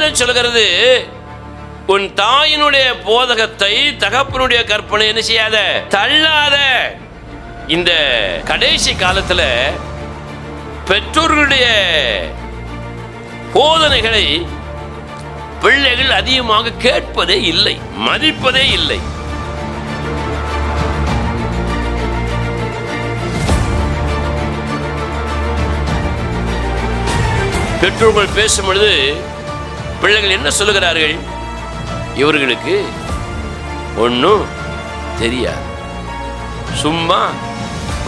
வேதம் சொல்கிறது, உன் தாயினுடைய போதகத்தை தகப்பனுடைய கற்பனை என்ன செய்யாத, தள்ளாத. இந்த கடைசி காலத்துல பெற்றோர்களுடைய போதனைகளை பிள்ளைகள் அதிகமாக கேட்பதே இல்லை, மதிப்பதே இல்லை. பெற்றோர்கள் பேசும் பொழுது பிள்ளைகள் என்ன சொல்லுகிறார்கள்? இவர்களுக்கு ஒன்றும் தெரியாது, சும்மா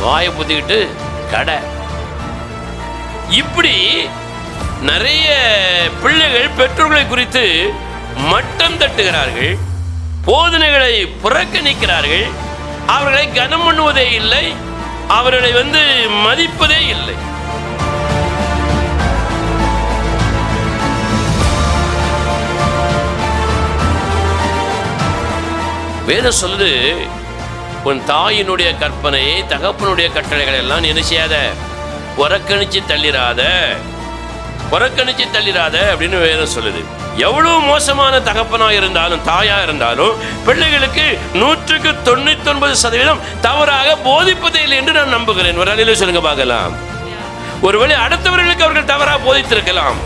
வாயை புத்திக்கிட்டு கடை. இப்படி நிறைய பிள்ளைகள் பெற்றோர்களை குறித்து மட்டம் தட்டுகிறார்கள், போதனைகளை புறக்கணிக்கிறார்கள், அவர்களை கனம் பண்ணுவதே இல்லை, அவர்களை மதிப்பதே இல்லை. வேதம் சொல்லுது, உன் தாயினுடைய கற்பனையை தகப்பனுடைய கட்டளைகளை எல்லாம் என்ன செய்யாத, புறக்கணிச்சு தள்ளிராத, புறக்கணிச்சு தள்ளிராத அப்படின்னு வேதம் சொல்லுது. எவ்வளவு மோசமான தகப்பனா இருந்தாலும் தாயா இருந்தாலும் பிள்ளைகளுக்கு 99% தவறாக போதிப்பதே இல்லை என்று நான் நம்புகிறேன். ஒரு அலையில சொல்லுங்க பார்க்கலாம். ஒருவேளை அடுத்தவர்களுக்கு அவர்கள் தவறாக போதித்திருக்கலாம்,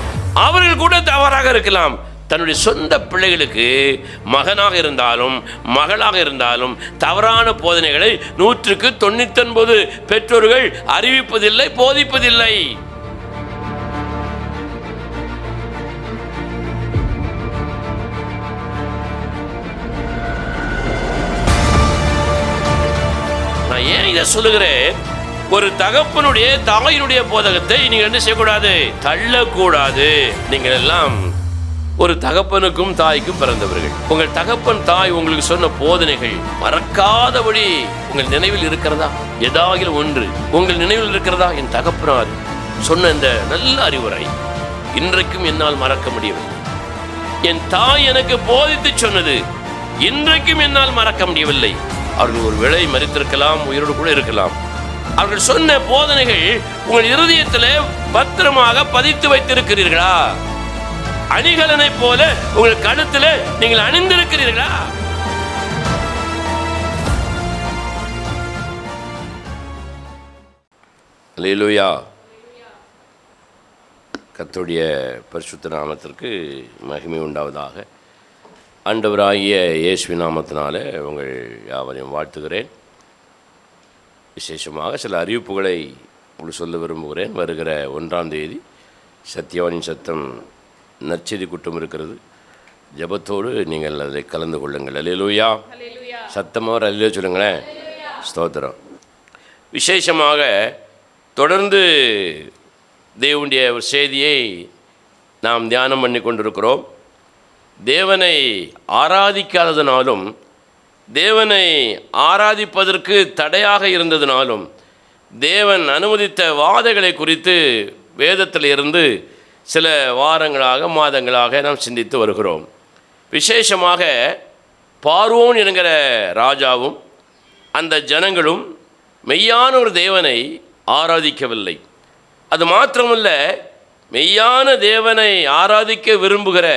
அவர்கள் கூட தவறாக இருக்கலாம். தன்னுடைய சொந்த பிள்ளைகளுக்கு மகனாக இருந்தாலும் மகளாக இருந்தாலும் தவறான போதனைகளை 99% பெற்றோர்கள் அறிவிப்பதில்லை, போதிப்பதில்லை. நான் ஏன் இதை சொல்லுகிறேன்? ஒரு தகப்பனுடைய தாயினுடைய போதகத்தை நீங்கள் என்ன செய்யக்கூடாது, தள்ளக்கூடாது. நீங்கள் எல்லாம் ஒரு தகப்பனுக்கும் தாய்க்கும் பிறந்தவர்கள். உங்கள் தகப்பன் தாய் உங்களுக்கு சொன்ன போதனைகள் மறக்காதபடி உங்கள் நினைவில் இருக்கிறதா? ஏதாவது ஒன்று உங்கள் நினைவில் இருக்கிறதா? என் தகப்பனார் சொன்ன இந்த நல்ல அறிவுரை இன்றைக்கும் என்னால் மறக்க முடியவில்லை. என் தாய் எனக்கு போதித்து சொன்னது இன்றைக்கும் என்னால் மறக்க முடியவில்லை. அவர்கள் ஒரு வேளை மரித்திருக்கலாம், உயிரோடு கூட இருக்கலாம். அவர்கள் சொன்ன போதனைகள் உங்கள் இருதயத்தில் பத்திரமாக பதித்து வைத்திருக்கிறீர்களா? அணிகலனை போல உங்கள் கழுத்தில் நீங்கள் அணிந்திருக்கிறீர்களா? அல்லேலூயா. கர்த்தருடைய பரிசுத்த நாமத்திற்கு மகிமை உண்டாவதாக. ஆண்டவராகிய இயேசுவின் நாமத்தினால உங்கள் யாவரையும் வாழ்த்துகிறேன். விசேஷமாக சில அறிவிப்புகளை உங்களுக்கு சொல்ல விரும்புகிறேன். வருகிற 1ஆம் தேதி சத்தியவானின் சத்தம் நற்செய்தி கூட்டம் இருக்கிறது. ஜபத்தோடு நீங்கள் அதை கலந்து கொள்ளுங்கள். அல்லேலூயா. சத்தமாக ஒரு அல்லேலூயா சொல்லுங்களேன். ஸ்தோத்திரம். விசேஷமாக தொடர்ந்து தேவனுடைய ஒரு செய்தியை நாம் தியானம் பண்ணி கொண்டிருக்கிறோம். தேவனை ஆராதிக்காததினாலும் தேவனை ஆராதிப்பதற்கு தடையாக இருந்ததினாலும் தேவன் அனுமதித்த வாதைகளை குறித்து வேதத்தில் இருந்து சில வாரங்களாக மாதங்களாக நாம் சிந்தித்து வருகிறோம். விசேஷமாக பார்வோன் என்கிற ராஜாவும் அந்த ஜனங்களும் மெய்யான ஒரு தேவனை ஆராதிக்கவில்லை. அது மாத்திரமல்ல, மெய்யான தேவனை ஆராதிக்க விரும்புகிற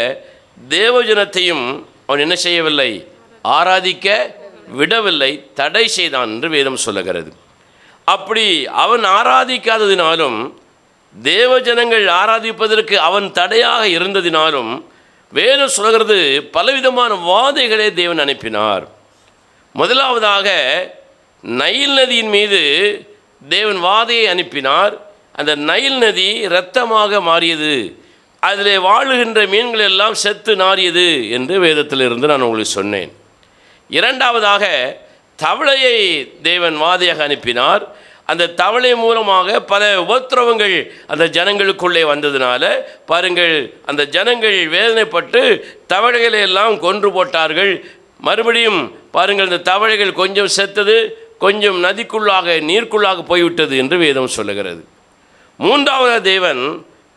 தேவஜனத்தையும் அவன் என்ன செய்யவில்லை, ஆராதிக்க விடவில்லை, தடை செய்தான் என்று வேதம் சொல்லுகிறது. அப்படி அவன் ஆராதிக்காததினாலும் தேவஜனங்கள் ஆராதிப்பதற்கு அவன் தடையாக இருந்ததினாலும் வேதம் சொல்கிறது பலவிதமான வாதைகளை தேவன் அனுப்பினார். முதலாவதாக நைல் நதியின் மீது தேவன் வாதையை அனுப்பினார். அந்த நைல் நதி இரத்தமாக மாறியது, அதில் வாழுகின்ற மீன்கள் எல்லாம் செத்து நாறியது என்று வேதத்தில் இருந்து நான் உங்களுக்கு சொன்னேன். இரண்டாவதாக தவளையை தேவன் வாதையாக அனுப்பினார். அந்த தவளை மூலமாக பல உபத்திரவங்கள் அந்த ஜனங்களுக்குள்ளே வந்ததுனால பாருங்கள், அந்த ஜனங்கள் வேதனைப்பட்டு தவளைகளை எல்லாம் கொன்று போட்டார்கள். மறுபடியும் பாருங்கள், அந்த தவளைகள் கொஞ்சம் செத்தது, கொஞ்சம் நதிக்குள்ளாக நீருக்குள்ளாக போய்விட்டது என்று வேதம் சொல்லுகிறது. மூன்றாவது தேவன்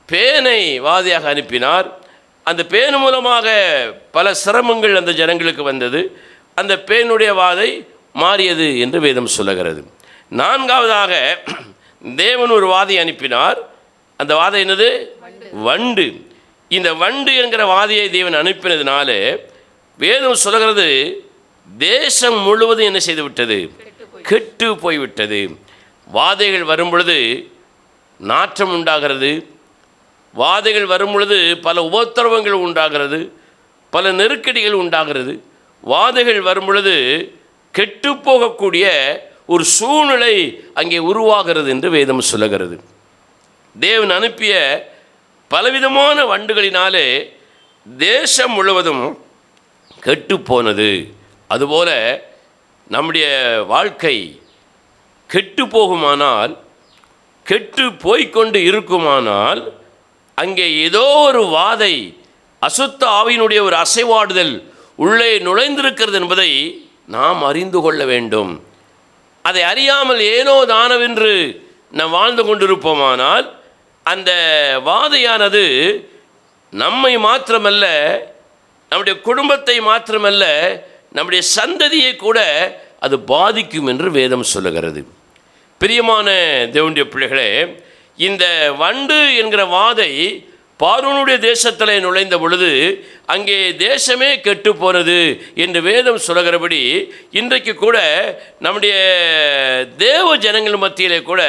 பேனை வாதையாக அனுப்பினார். அந்த பேன் மூலமாக பல சிரமங்கள் அந்த ஜனங்களுக்கு வந்தது. அந்த பேனுடைய வாதை மாறியது என்று வேதம் சொல்லுகிறது. நான்காவதாக தேவன் ஒரு வாதை அனுப்பினார். அந்த வாதை என்னது? வண்டு. இந்த வண்டு என்கிற வாதையை தேவன் அனுப்பினதுனால வேதம் சொல்கிறது தேசம் முழுவதும் என்ன செய்து விட்டது? கெட்டு போய்விட்டது. வாதைகள் வரும் பொழுது நாற்றம் உண்டாகிறது, வாதைகள் வரும் பொழுது பல உபத்திரவங்கள் உண்டாகிறது, பல நெருக்கடிகள் உண்டாகிறது. வாதைகள் வரும் பொழுது கெட்டு போகக்கூடிய ஒரு சூழ்நிலை அங்கே உருவாகிறது என்று வேதம் சொல்லுகிறது. தேவன் அனுப்பிய பலவிதமான வண்டுகளினாலே தேசம் முழுவதும் கெட்டு போனது. அதுபோல நம்முடைய வாழ்க்கை கெட்டு போகுமானால், கெட்டு போய்கொண்டு இருக்குமானால், அங்கே ஏதோ ஒரு வாதை, அசுத்த ஆவியினுடைய ஒரு அசைவாடுதல் உள்ளே நுழைந்திருக்கிறது என்பதை நாம் அறிந்து கொள்ள வேண்டும். அதை அறியாமல் ஏனோ தானவென்று நாம் வாழ்ந்து கொண்டிருப்போமானால் அந்த வாதையானது நம்மை மாத்திரமல்ல, நம்முடைய குடும்பத்தை மாத்திரமல்ல, நம்முடைய சந்ததியை கூட அது பாதிக்கும் என்று வேதம் சொல்லுகிறது. பிரியமான தேவனுடைய பிள்ளைகளே, இந்த வண்டு என்கிற வாதை பார்வோனுடைய தேசத்தில் நுழைந்த பொழுது அங்கே தேசமே கெட்டு போனது என்று வேதம் சொல்லுகிறபடி இன்றைக்கு கூட நம்முடைய தேவ ஜனங்கள் மத்தியிலே கூட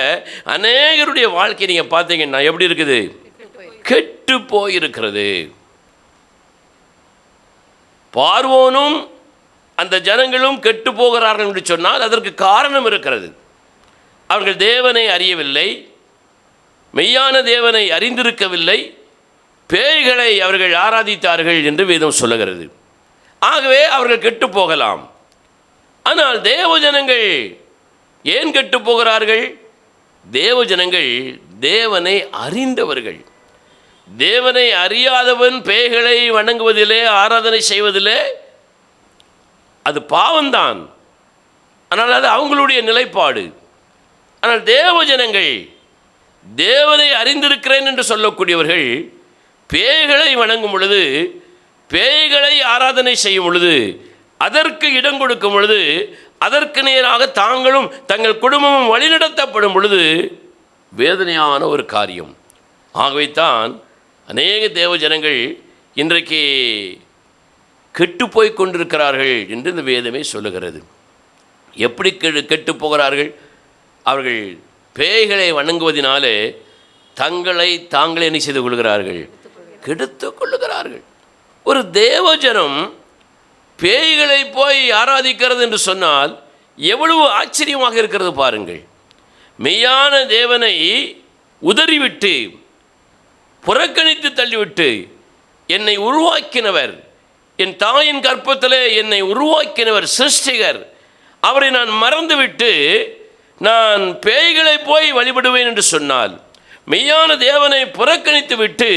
அநேகருடைய வாழ்க்கை நீங்கள் பார்த்தீங்கன்னா எப்படி இருக்குது? கெட்டு போயிருக்கிறது. பார்வோனும் அந்த ஜனங்களும் கெட்டு போகிறார்கள் என்று சொன்னால் அதற்கு காரணம் இருக்கிறது. அவர்கள் தேவனை அறியவில்லை, மெய்யான தேவனை அறிந்திருக்கவில்லை, பேய்களை அவர்கள் ஆராதித்தார்கள் என்று வேதம் சொல்லுகிறது. ஆகவே அவர்கள் கெட்டு போகலாம். ஆனால் தேவ ஜனங்கள் ஏன் கெட்டு போகிறார்கள்? தேவ ஜனங்கள் தேவனை அறிந்தவர்கள். தேவனை அறியாதவன் பேய்களை வணங்குவதிலே, ஆராதனை செய்வதிலே அது பாவம்தான். ஆனால் அது அவங்களுடைய நிலைப்பாடு. ஆனால் தேவ ஜனங்கள், தேவனை அறிந்திருக்கிறேன் என்று சொல்லக்கூடியவர்கள் பேய்களை வணங்கும் பொழுது, பேய்களை ஆராதனை செய்யும் பொழுது, அதற்கு இடம் கொடுக்கும் பொழுது, அதற்கு நேராக தாங்களும் தங்கள் குடும்பமும் வழிநடத்தப்படும் பொழுது வேதனையான ஒரு காரியம். ஆகவே தான் அநேக தேவ ஜனங்கள் இன்றைக்கு கெட்டு போய் கொண்டிருக்கிறார்கள் என்று இந்த வேதமே சொல்லுகிறது. எப்படி கெட்டு போகிறார்கள்? அவர்கள் பேய்களை வணங்குவதினாலே தங்களை தாங்களே என்ன செய்து கொள்கிறார்கள்? கெடுத்து கொள்ளுகிறார்கள். ஒரு தேவஜனம் பேய்களை போய் ஆராதிக்கிறது என்று சொன்னால் எவ்வளவு ஆச்சரியமாக இருக்கிறது பாருங்கள். மெய்யான தேவனை உதறிவிட்டு, புறக்கணித்து தள்ளிவிட்டு, என்னை உருவாக்கினவர், என் தாயின் கற்பத்திலே என்னை உருவாக்கினவர் சிருஷ்டிகர், அவரை நான் மறந்துவிட்டு நான் பேய்களை போய் வழிபடுவேன் என்று சொன்னால், மெய்யான தேவனை புறக்கணித்து விட்டு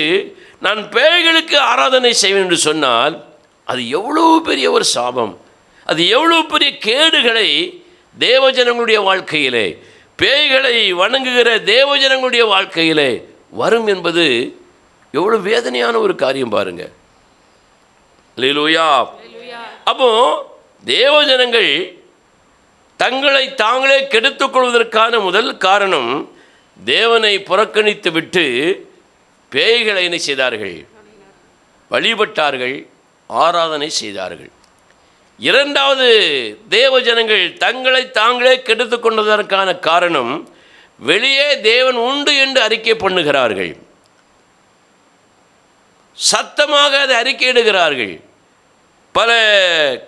நான் பேய்களுக்கு ஆராதனை செய்வேன் என்று சொன்னால் அது எவ்வளவு பெரிய ஒரு சாபம், அது எவ்வளவு பெரிய கேடுகளை தேவஜனங்களுடைய வாழ்க்கையிலே, பேய்களை வணங்குகிற தேவஜனங்களுடைய வாழ்க்கையிலே வரும் என்பது எவ்வளவு வேதனையான ஒரு காரியம் பாருங்க. அல்லேலூயா. அப்போ தேவஜனங்கள் தங்களை தாங்களே கெடுத்துக் கொள்வதற்கான முதல் காரணம், தேவனை புறக்கணித்து விட்டு பேய்களை என்ன செய்தார்கள்? வழிபட்டார்கள், ஆராதனை செய்தார்கள். இரண்டாவது, தேவஜனங்கள் தங்களை தாங்களே கெடுத்து கொண்டதற்கான காரணம், வெளியே தேவன் உண்டு என்று அறிக்கை பண்ணுகிறார்கள், சத்தமாக அதை அறிக்கையிடுகிறார்கள். பல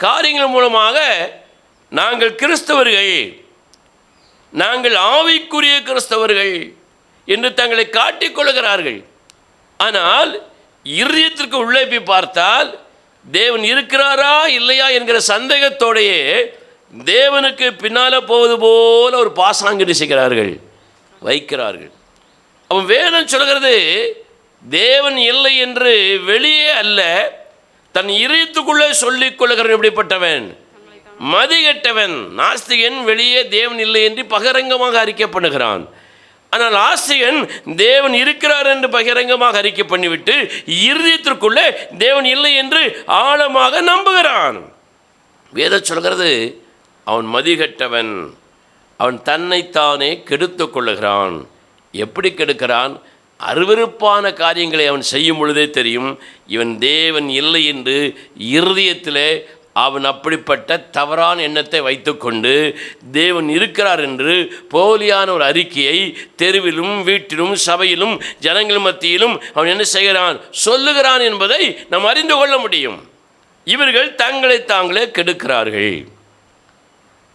காரியங்கள் மூலமாக நாங்கள் கிறிஸ்தவர்கள், நாங்கள் ஆவிக்குரிய கிறிஸ்தவர்கள் என்று தங்களை காட்டிக்கொள்கிறார்கள். ஆனால் இருதயத்திற்கு உள்ளே போய் பார்த்தால் தேவன் இருக்கிறாரா இல்லையா என்கிற சந்தேகத்தோடையே தேவனுக்கு பின்னால் போவது போல ஒரு பாசாங்கு செய்கிறார்கள், வைக்கிறார்கள். அவன் வேதம் சொல்கிறது, தேவன் இல்லை என்று வெளியே அல்ல, தன் இருதயத்துக்குள்ளே சொல்லிக் கொள்கிறவன் எப்படிப்பட்டவன்? மதிகெட்டவன். நாஸ்திகன் வெளியே தேவன் இல்லை என்று பகிரங்கமாக அறிக்கை பண்ணுகிறான். ஆனால் ஆஸ்திகன் தேவன் இருக்கிறார் என்று பகிரங்கமாக அறிக்கை பண்ணிவிட்டு இருதயத்திற்குள்ளே தேவன் இல்லை என்று ஆழமாக நம்புகிறான். வேதம் சொல்கிறது, அவன் மதிகெட்டவன், அவன் தன்னைத்தானே கெடுத்து கொள்ளுகிறான். எப்படி கெடுக்கிறான்? அருவருப்பான காரியங்களை அவன் செய்யும் பொழுதே தெரியும் இவன் தேவன் இல்லை என்று. இருதயத்திலே அவன் அப்படிப்பட்ட தவறான எண்ணத்தை வைத்துக்கொண்டு தேவன் இருக்கிறார் என்று போலியான ஒரு அறிக்கையை தெருவிலும் வீட்டிலும் சபையிலும் ஜனங்கள் மத்தியிலும் அவன் என்ன செய்கிறான், சொல்லுகிறான் என்பதை நாம் அறிந்து கொள்ள முடியும். இவர்கள் தங்களை தாங்களே கெடுக்கிறார்கள்.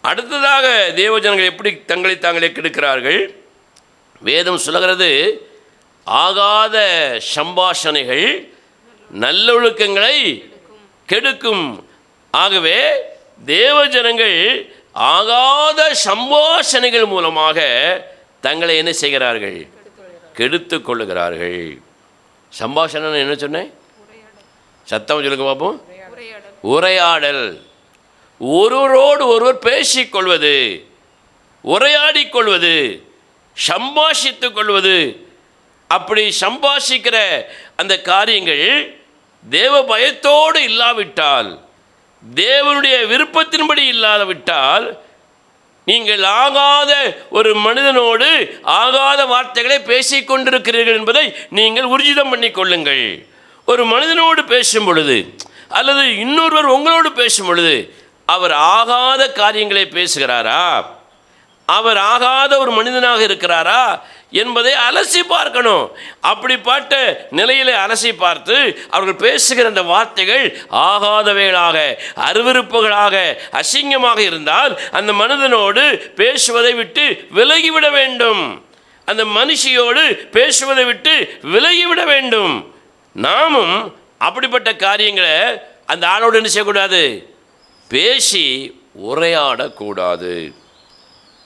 அடுத்ததாக தேவ ஜனங்கள் எப்படி தங்களை தாங்களே கெடுக்கிறார்கள்? வேதம் சொல்லுகிறது, ஆகாத சம்பாஷணைகள் நல்லொழுக்கங்களை கெடுக்கும். ஆகவே தேவ ஜனங்கள் ஆகாத சம்பாஷணைகள் மூலமாக தங்களை என்ன செய்கிறார்கள், கெடுத்து கொள்ளுகிறார்கள். சம்பாஷணை என்ன சொன்னேன்? சத்தம் சொல்லுங்க பார்ப்போம். உரையாடல், ஒருவரோடு ஒருவர் பேசிக்கொள்வது, உரையாடிக் கொள்வது, சம்பாஷித்துக் கொள்வது. அப்படி சம்பாஷிக்கிற அந்த காரியங்கள் தேவ பயத்தோடு இல்லாவிட்டால், தேவனுடைய விருப்பத்தின்படி இல்லாவிட்டால், நீங்கள் ஆகாத ஒரு மனிதனோடு ஆகாத வார்த்தைகளை பேசிக்கொண்டிருக்கிறீர்கள் என்பதை நீங்கள் ஊர்ஜிதம் பண்ணி கொள்ளுங்கள். ஒரு மனிதனோடு பேசும் பொழுது அல்லது இன்னொருவர் உங்களோடு பேசும் பொழுது அவர் ஆகாத காரியங்களை பேசுகிறாரா, அவர் ஆகாத ஒரு மனிதனாக இருக்கிறாரா என்பதை அலசி பார்க்கணும். அப்படிப்பட்ட நிலையிலே அலசி பார்த்து அவர்கள் பேசுகிற அந்த வார்த்தைகள் ஆகாதவைகளாக, அருவருப்புகளாக, அசிங்கமாக இருந்தால் அந்த மனிதனோடு பேசுவதை விட்டு விலகிவிட வேண்டும். அந்த மனுஷியோடு பேசுவதை விட்டு விலகிவிட வேண்டும். நாமும் அப்படிப்பட்ட காரியங்களை அந்த ஆளோடு என்ன செய்யக்கூடாது, பேசி உரையாடக்கூடாது.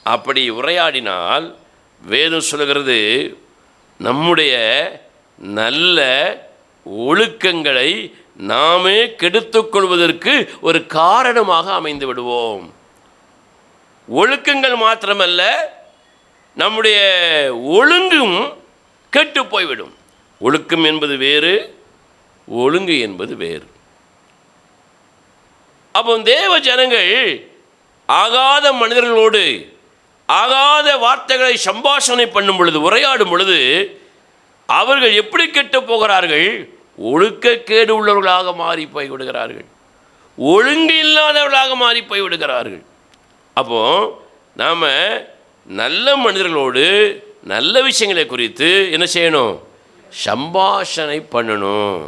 அப்படி உரையாடினால் வேதம் சொல்லுகிறது, நம்முடைய நல்ல ஒழுக்கங்களை நாமே கெடுத்துக்கொள்வதற்கு ஒரு காரணமாக அமைந்து விடுவோம். ஒழுக்கங்கள் மாத்திரமல்ல, நம்முடைய ஒழுங்கும் கெட்டு போய்விடும். ஒழுக்கம் என்பது வேறு, ஒழுங்கு என்பது வேறு. அப்போ தேவ ஜனங்கள் ஆகாத மனிதர்களோடு ஆகாத வார்த்தைகளை சம்பாஷணை பண்ணும் பொழுது, உரையாடும் பொழுது அவர்கள் எப்படி கெட்டு போகிறார்கள்? ஒழுக்கக்கேடு உள்ளவர்களாக மாறி போய் விடுகிறார்கள், ஒழுங்கு இல்லாதவர்களாக மாறி போய் விடுகிறார்கள். அப்போ நாம் நல்ல மனிதர்களோடு நல்ல விஷயங்களை குறித்து என்ன செய்யணும்? சம்பாஷணை பண்ணணும்,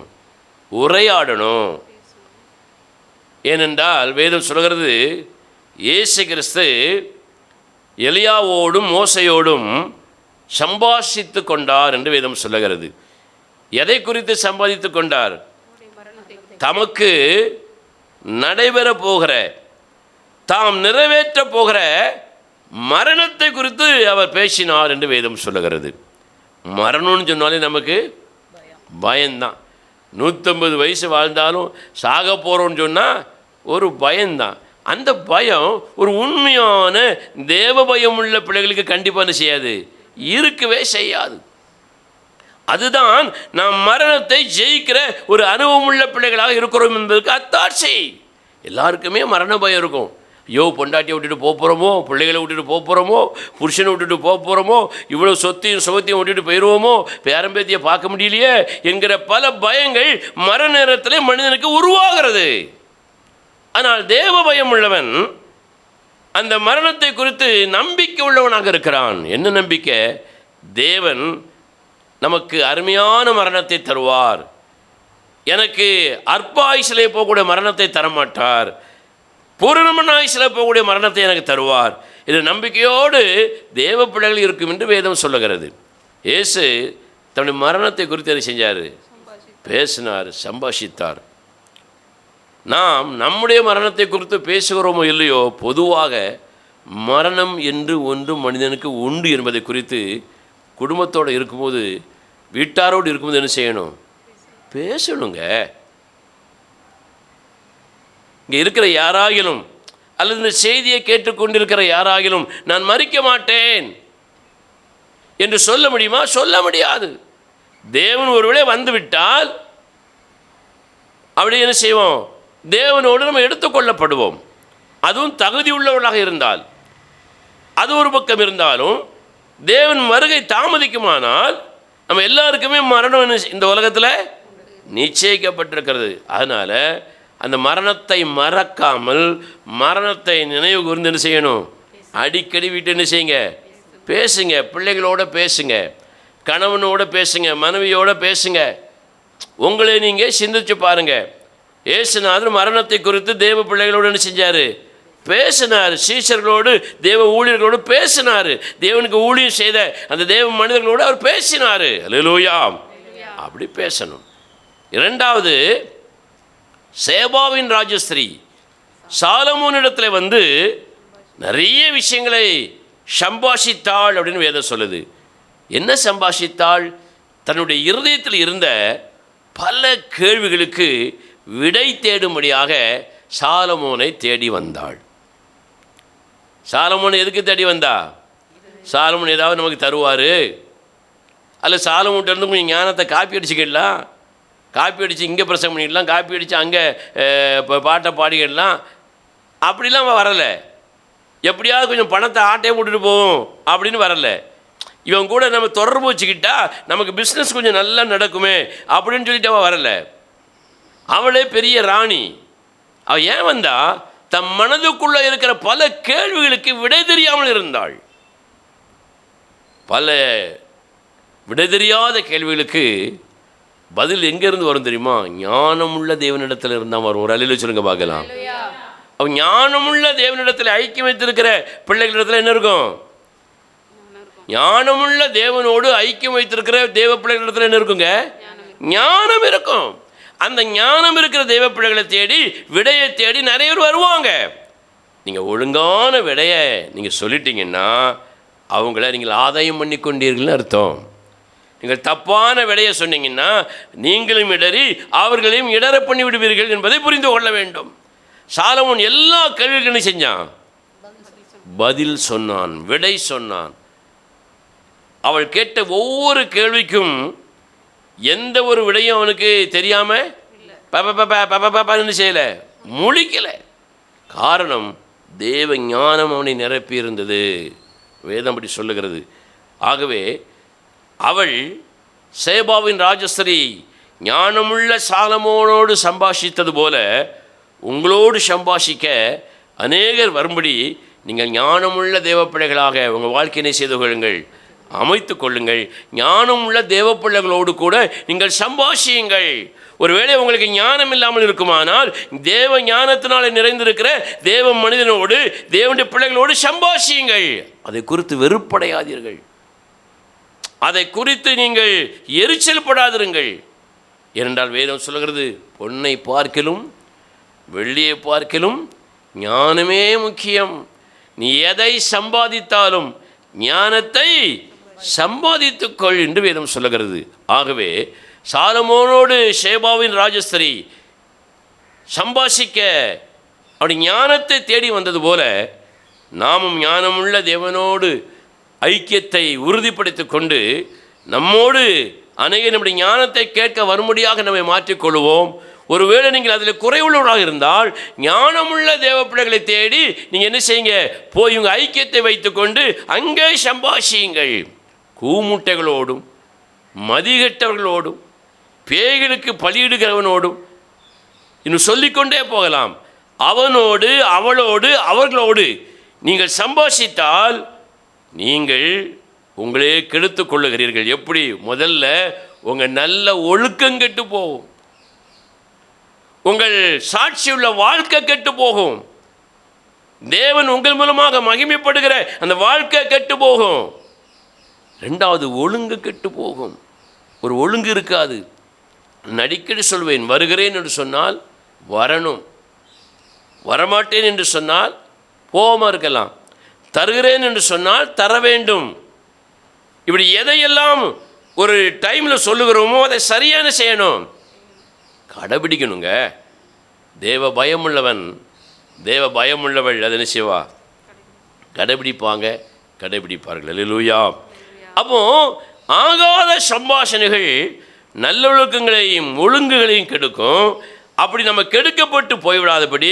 உரையாடணும். ஏனென்றால் வேதம் சொல்கிறது, இயேசு கிறிஸ்து எலியாவோடும் மோசையோடும் சம்பாஷித்து கொண்டார் என்று வேதம் சொல்லுகிறது. எதை குறித்து சம்பாதித்து கொண்டார்? தமக்கு நடைபெற போகிற, தாம் நிறைவேற்ற போகிற மரணத்தை குறித்து அவர் பேசினார் என்று வேதம் சொல்லுகிறது. மரணம்னு சொன்னாலே நமக்கு பயம்தான். 150 வயசு வாழ்ந்தாலும் சாக போகிறோன்னு சொன்னால் ஒரு பயம்தான். அந்த பயம் ஒரு உண்மையான தேவ பயம் உள்ள பிள்ளைகளுக்கு கண்டிப்பாக என்ன செய்யாது, இருக்கவே செய்யாது. அதுதான் நாம் மரணத்தை ஜெயிக்கிற ஒரு அனுபவம் உள்ள பிள்ளைகளாக இருக்கிறோம் என்பதற்கு அத்தாட்சி. எல்லாருக்குமே மரண பயம் இருக்கும். ஐயோ, பொண்டாட்டியை விட்டுட்டு போக போகிறோமோ, பிள்ளைகளை விட்டுட்டு போக போகிறோமோ, புருஷனை விட்டுட்டு போக போகிறோமோ, இவ்வளோ சொத்தையும் சுகத்தையும் விட்டுட்டு போயிடுவோமோ, பேரம்பேத்தியை பார்க்க முடியலையே என்கிற பல பயங்கள் மர நேரத்திலே மனிதனுக்கு உருவாகிறது. ஆனால் தேவ பயம் உள்ளவன் அந்த மரணத்தை குறித்து நம்பிக்கை உள்ளவனாக இருக்கிறான். என்ன நம்பிக்கை? தேவன் நமக்கு அருமையான மரணத்தை தருவார், எனக்கு அற்ப ஆயுசிலே போகக்கூடிய மரணத்தை தரமாட்டார், பூரணமான ஆயுசிலே போகக்கூடிய மரணத்தை எனக்கு தருவார். இது நம்பிக்கையோடு தேவ பிள்ளைகள் இருக்கும் என்று வேதம் சொல்லுகிறது. இயேசு தன்னுடைய மரணத்தை குறித்து என்ன செஞ்சார்? பேசினார், சம்பாஷித்தார். நாம் நம்முடைய மரணத்தை குறித்து பேசுகிறோமோ இல்லையோ, பொதுவாக மரணம் என்று ஒன்று மனிதனுக்கு உண்டு என்பதை குறித்து குடும்பத்தோடு இருக்கும்போது, வீட்டாரோடு இருக்கும்போது என்ன செய்யணும்? பேசணுங்க. இங்கே இருக்கிற யாராகிலும் அல்லது இந்த செய்தியை கேட்டுக்கொண்டிருக்கிற யாராகிலும் நான் மரிக்க மாட்டேன் என்று சொல்ல முடியுமா? சொல்ல முடியாது. தேவன் ஒருவேளை வந்துவிட்டால் அப்படி என்ன செய்வோம்? தேவனோடு நம்ம எடுத்துக்கொள்ளப்படுவோம். அதுவும் தகுதி உள்ளவர்களாக இருந்தால். அது ஒரு பக்கம் இருந்தாலும் தேவன் வருகை தாமதிக்குமானால் நம்ம எல்லாருக்குமே மரணம் இந்த உலகத்தில் நிச்சயிக்கப்பட்டிருக்கிறது. அதனால் அந்த மரணத்தை மறக்காமல் மரணத்தை நினைவு கூர்ந்து என்ன செய்யணும்? அடிக்கடி வீட்டு என்ன செய்யுங்க? பேசுங்க, பிள்ளைகளோட பேசுங்க, கணவனோட பேசுங்க, மனைவியோட பேசுங்க. உங்களை நீங்கள் சிந்திச்சு பாருங்கள். இயேசுநாதர் மரணத்தை குறித்து தேவ பிள்ளைகளோடு என்ன செஞ்சார்? பேசினார். சீஷர்களோடு, தேவ ஊழியர்களோடு பேசினார். தேவனுக்கு ஊழியம் செய்த அந்த தேவ மனிதர்களோடு அவர் பேசினார். அல்லேலூயா. அப்படி பேசணும். இரண்டாவது, சேபாவின் ராஜஸ்திரீ சாலமோனிடத்தில் வந்து நிறைய விஷயங்களை சம்பாஷித்தாள் அப்படின்னு வேதம் சொல்லுது. என்ன சம்பாஷித்தாள்? தன்னுடைய இருதயத்தில் இருந்த பல கேள்விகளுக்கு விடை தேடும்படியாக சாலமோனை தேடி வந்தாள். சாலமோன் எதுக்கு தேடி வந்தா? சாலமோன் ஏதாவது நமக்கு தருவார், அல்ல சாலமோன்ட்ட இருந்து கொஞ்சம் ஞானத்தை காப்பி அடிச்சுக்கிடலாம், காப்பி அடித்து இங்கே பிரசங்கம் பண்ணிடலாம், காப்பி அடித்து அங்கே பாட்டை பாடிக்கிடலாம், அப்படிலாம் வரலை. எப்படியாவது கொஞ்சம் பணத்தை ஆட்டையை போட்டுட்டு போவோம் அப்படின்னு வரலை. இவன் கூட நம்ம தொடர்பு வச்சுக்கிட்டா நமக்கு பிஸ்னஸ் கொஞ்சம் நல்லா நடக்குமே அப்படின்னு சொல்லிட்டு அவள் வரலை. அவளே பெரிய ராணி. அவள் ஏன் வந்தா? தம் மனதுக்குள்ளே இருக்கிற பல கேள்விகளுக்கு விடை தெரியாமல் இருந்தாள். பல விடை தெரியாத கேள்விகளுக்கு பதில் எங்கேருந்து வரும் தெரியுமா? ஞானமுள்ள தேவனிடத்தில் இருந்தால் வரும். ஒரு அலையில் சொல்லுங்க பார்க்கலாம். அவன் ஞானமுள்ள தேவனிடத்தில் ஐக்கியம் வைத்திருக்கிற பிள்ளைகளிடத்தில் என்ன இருக்கும்? ஞானமுள்ள தேவனோடு ஐக்கியம் வைத்திருக்கிற தேவ பிள்ளைகளிடத்தில் என்ன இருக்குங்க? ஞானம் இருக்கும். அந்த ஞானம் இருக்கிற தேவ பிள்ளைகளை தேடி, விடையை தேடி நிறைய பேர் வருவாங்க. நீங்கள் ஒழுங்கான விடையை நீங்கள் சொல்லிட்டீங்கன்னா அவங்கள நீங்கள் ஆதாயம் பண்ணி கொண்டீர்கள்னு அர்த்தம். நீங்கள் தப்பான விடையை சொன்னீங்கன்னா நீங்களும் இடறி அவர்களையும் இடற பண்ணி விடுவீர்கள் என்பதை புரிந்து கொள்ள வேண்டும். சாலமோன் எல்லா கேள்விகளையும் செஞ்சான், பதில் சொன்னான், விடை சொன்னான். அவள் கேட்ட ஒவ்வொரு கேள்விக்கும் எந்த ஒரு விடையும் அவனுக்கு தெரியாமல் பப்பன்னு செய்யலை, முழிக்கலை. காரணம், தேவ ஞானம் அவனை நிரப்பி இருந்தது. வேதம் அப்படி சொல்லுகிறது. ஆகவே அவள் சேபாவின் ராஜஸ்திரீ ஞானமுள்ள சாலமோனோடு சம்பாஷித்தது போல உங்களோடு சம்பாஷிக்க அநேகர் வரும்படி நீங்கள் ஞானமுள்ள தேவப்பிள்ளைகளாக உங்கள் வாழ்க்கையினை செய்து கொள்ளுங்கள், அமைத்து கொள்ளுங்கள். ஞானமுள்ள தேவப்பிள்ளைகளோடு கூட நீங்கள் சம்பாஷியுங்கள். ஒருவேளை உங்களுக்கு ஞானம் இல்லாமல் இருக்குமானால் தேவ ஞானத்தினால நிறைந்திருக்கிற தேவ மனிதனோடு, தேவனுடைய பிள்ளைகளோடு சம்பாஷியுங்கள். அதை குறித்து வெறுப்படையாதீர்கள், அதை குறித்து நீங்கள் எரிச்சல் படாதிருங்கள். ஏனென்றால் வேதம் சொல்கிறது, பொன்னை பார்க்கிலும் வெள்ளியை பார்க்கிலும் ஞானமே முக்கியம். நீ எதை சம்பாதித்தாலும் ஞானத்தை சம்பாதித்துக்கொள் என்று வேதம் சொல்லுகிறது. ஆகவே சாலமோனோடு சேபாவின் ராஜஸ்திரீ சம்பாஷிக்க அப்படி ஞானத்தை தேடி வந்தது போல நாமும் ஞானமுள்ள தேவனோடு ஐக்கியத்தை உறுதிப்படுத்தி கொண்டு நம்மோடு அநேக நம்முடைய ஞானத்தை கேட்க வரும்படியாக நம்மை மாற்றிக்கொள்வோம். ஒருவேளை நீங்கள் அதில் குறைவுள்ளவராக இருந்தால் ஞானமுள்ள தேவ பிள்ளைகளை தேடி நீங்கள் என்ன செய்யுங்க? போய் உங்கள் ஐக்கியத்தை வைத்துக்கொண்டு அங்கே சம்பாஷியுங்கள். கூமுட்டைகளோடும், மதிகட்டவர்களோடும், பேய்களுக்கு பலியிடுகிறவனோடும், இன்னும் சொல்லிக்கொண்டே போகலாம். அவனோடு, அவளோடு, அவர்களோடு நீங்கள் சம்பாஷித்தால் நீங்கள் உங்களே கெடுத்து கொள்ளுகிறீர்கள். எப்படி? முதல்ல உங்கள் நல்ல ஒழுக்கம் கெட்டு போகும், உங்கள் சாட்சியுள்ள வாழ்க்கை கெட்டு போகும், தேவன் உங்கள் மூலமாக மகிமைப்படுகிற அந்த வாழ்க்கை கெட்டு போகும். ரெண்டாவது, ஒழுங்கு கெட்டு போகும். ஒரு ஒழுங்கு இருக்காது. அடிக்கடி சொல்வேன், வருகிறேன் என்று சொன்னால் வரணும், வரமாட்டேன் என்று சொன்னால் போகாமல் இருக்கலாம், தருகிறேன் என்று சொன்னால் தர வேண்டும். இப்படி எதையெல்லாம் ஒரு டைமில் சொல்லுகிறோமோ அதை சரியான செய்யணும், கடைபிடிக்கணுங்க. தேவ பயமுள்ளவன், தேவ பயமுள்ளவள் அதை என்ன செய்வா? கடைபிடிப்பாங்க, கடைபிடிப்பார்கள். அல்லேலூயா. அப்போ ஆகாத சம்பாஷணைகள் நல்லொழுக்கங்களையும் ஒழுங்குகளையும் கெடுக்கும். அப்படி நம்ம கெடுக்கப்பட்டு போய்விடாதபடி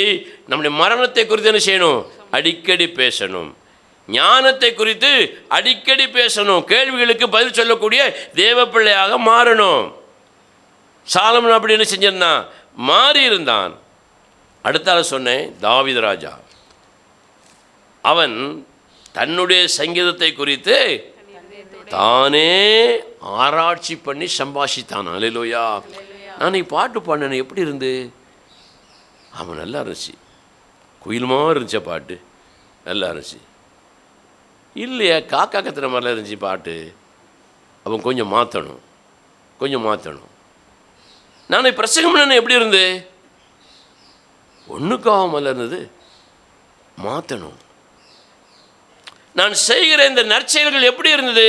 நம்முடைய மரணத்தை குறித்து என்ன செய்யணும்? அடிக்கடி பேசணும். ஞானத்தை குறித்து அடிக்கடி பேசணும். கேள்விகளுக்கு பதில் சொல்லக்கூடிய தேவ பிள்ளையாக மாறணும். சாலமன் அப்படி என்ன செஞ்சிருந்தான்? மாறி இருந்தான். அடுத்தால சொன்னேன், தாவீது ராஜா. அவன் தன்னுடைய சங்கீதத்தை குறித்து தானே ஆராய்ச்சி பண்ணி சம்பாஷித்தான். அல்லேலூயா. நான் பாட்டு பாடினேன், எப்படி இருந்து? அவன் நல்லா இருந்துச்சு, குயிலுமா இருந்துச்ச பாட்டு, நல்லா இருந்துச்சு. இல்லையா, காக்கா கத்துற மாதிரிலாம் இருந்துச்சு பாட்டு. அவன் கொஞ்சம் மாற்றணும். நான் பிரசங்கம் பண்ண எப்படி இருந்து? ஒன்றுக்காமல் இருந்தது, மாற்றணும். நான் செய்கிற இந்த நற்செயல்கள் எப்படி இருந்தது?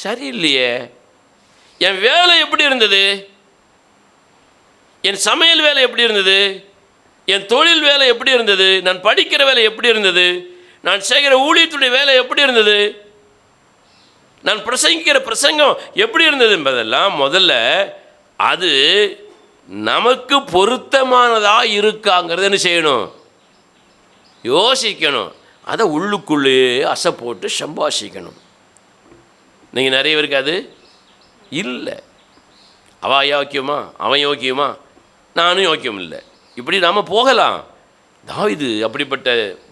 சரியில்லையே. என் வேலை எப்படி இருந்தது? என் சமையல் வேலை எப்படி இருந்தது? என் தொழில் வேலை எப்படி இருந்தது? நான் படிக்கிற வேலை எப்படி இருந்தது? நான் செய்கிற ஊழியத்துடைய வேலை எப்படி இருந்தது? நான் பிரசங்கிக்கிற பிரசங்கம் எப்படி இருந்தது என்பதெல்லாம் முதல்ல அது நமக்கு பொருத்தமானதாக இருக்காங்கிறது என்ன செய்யணும்? யோசிக்கணும். அதை உள்ளுக்குள்ளே அசை போட்டு சம்பாஷிக்கணும். நீங்கள் நிறைய பேருக்கு அது இல்லை. அவன் யோக்கியமா, அவன் யோக்கியமா, நானும் யோக்கியம் இல்லை, இப்படி நாம் போகலாம். தாவீது அப்படிப்பட்ட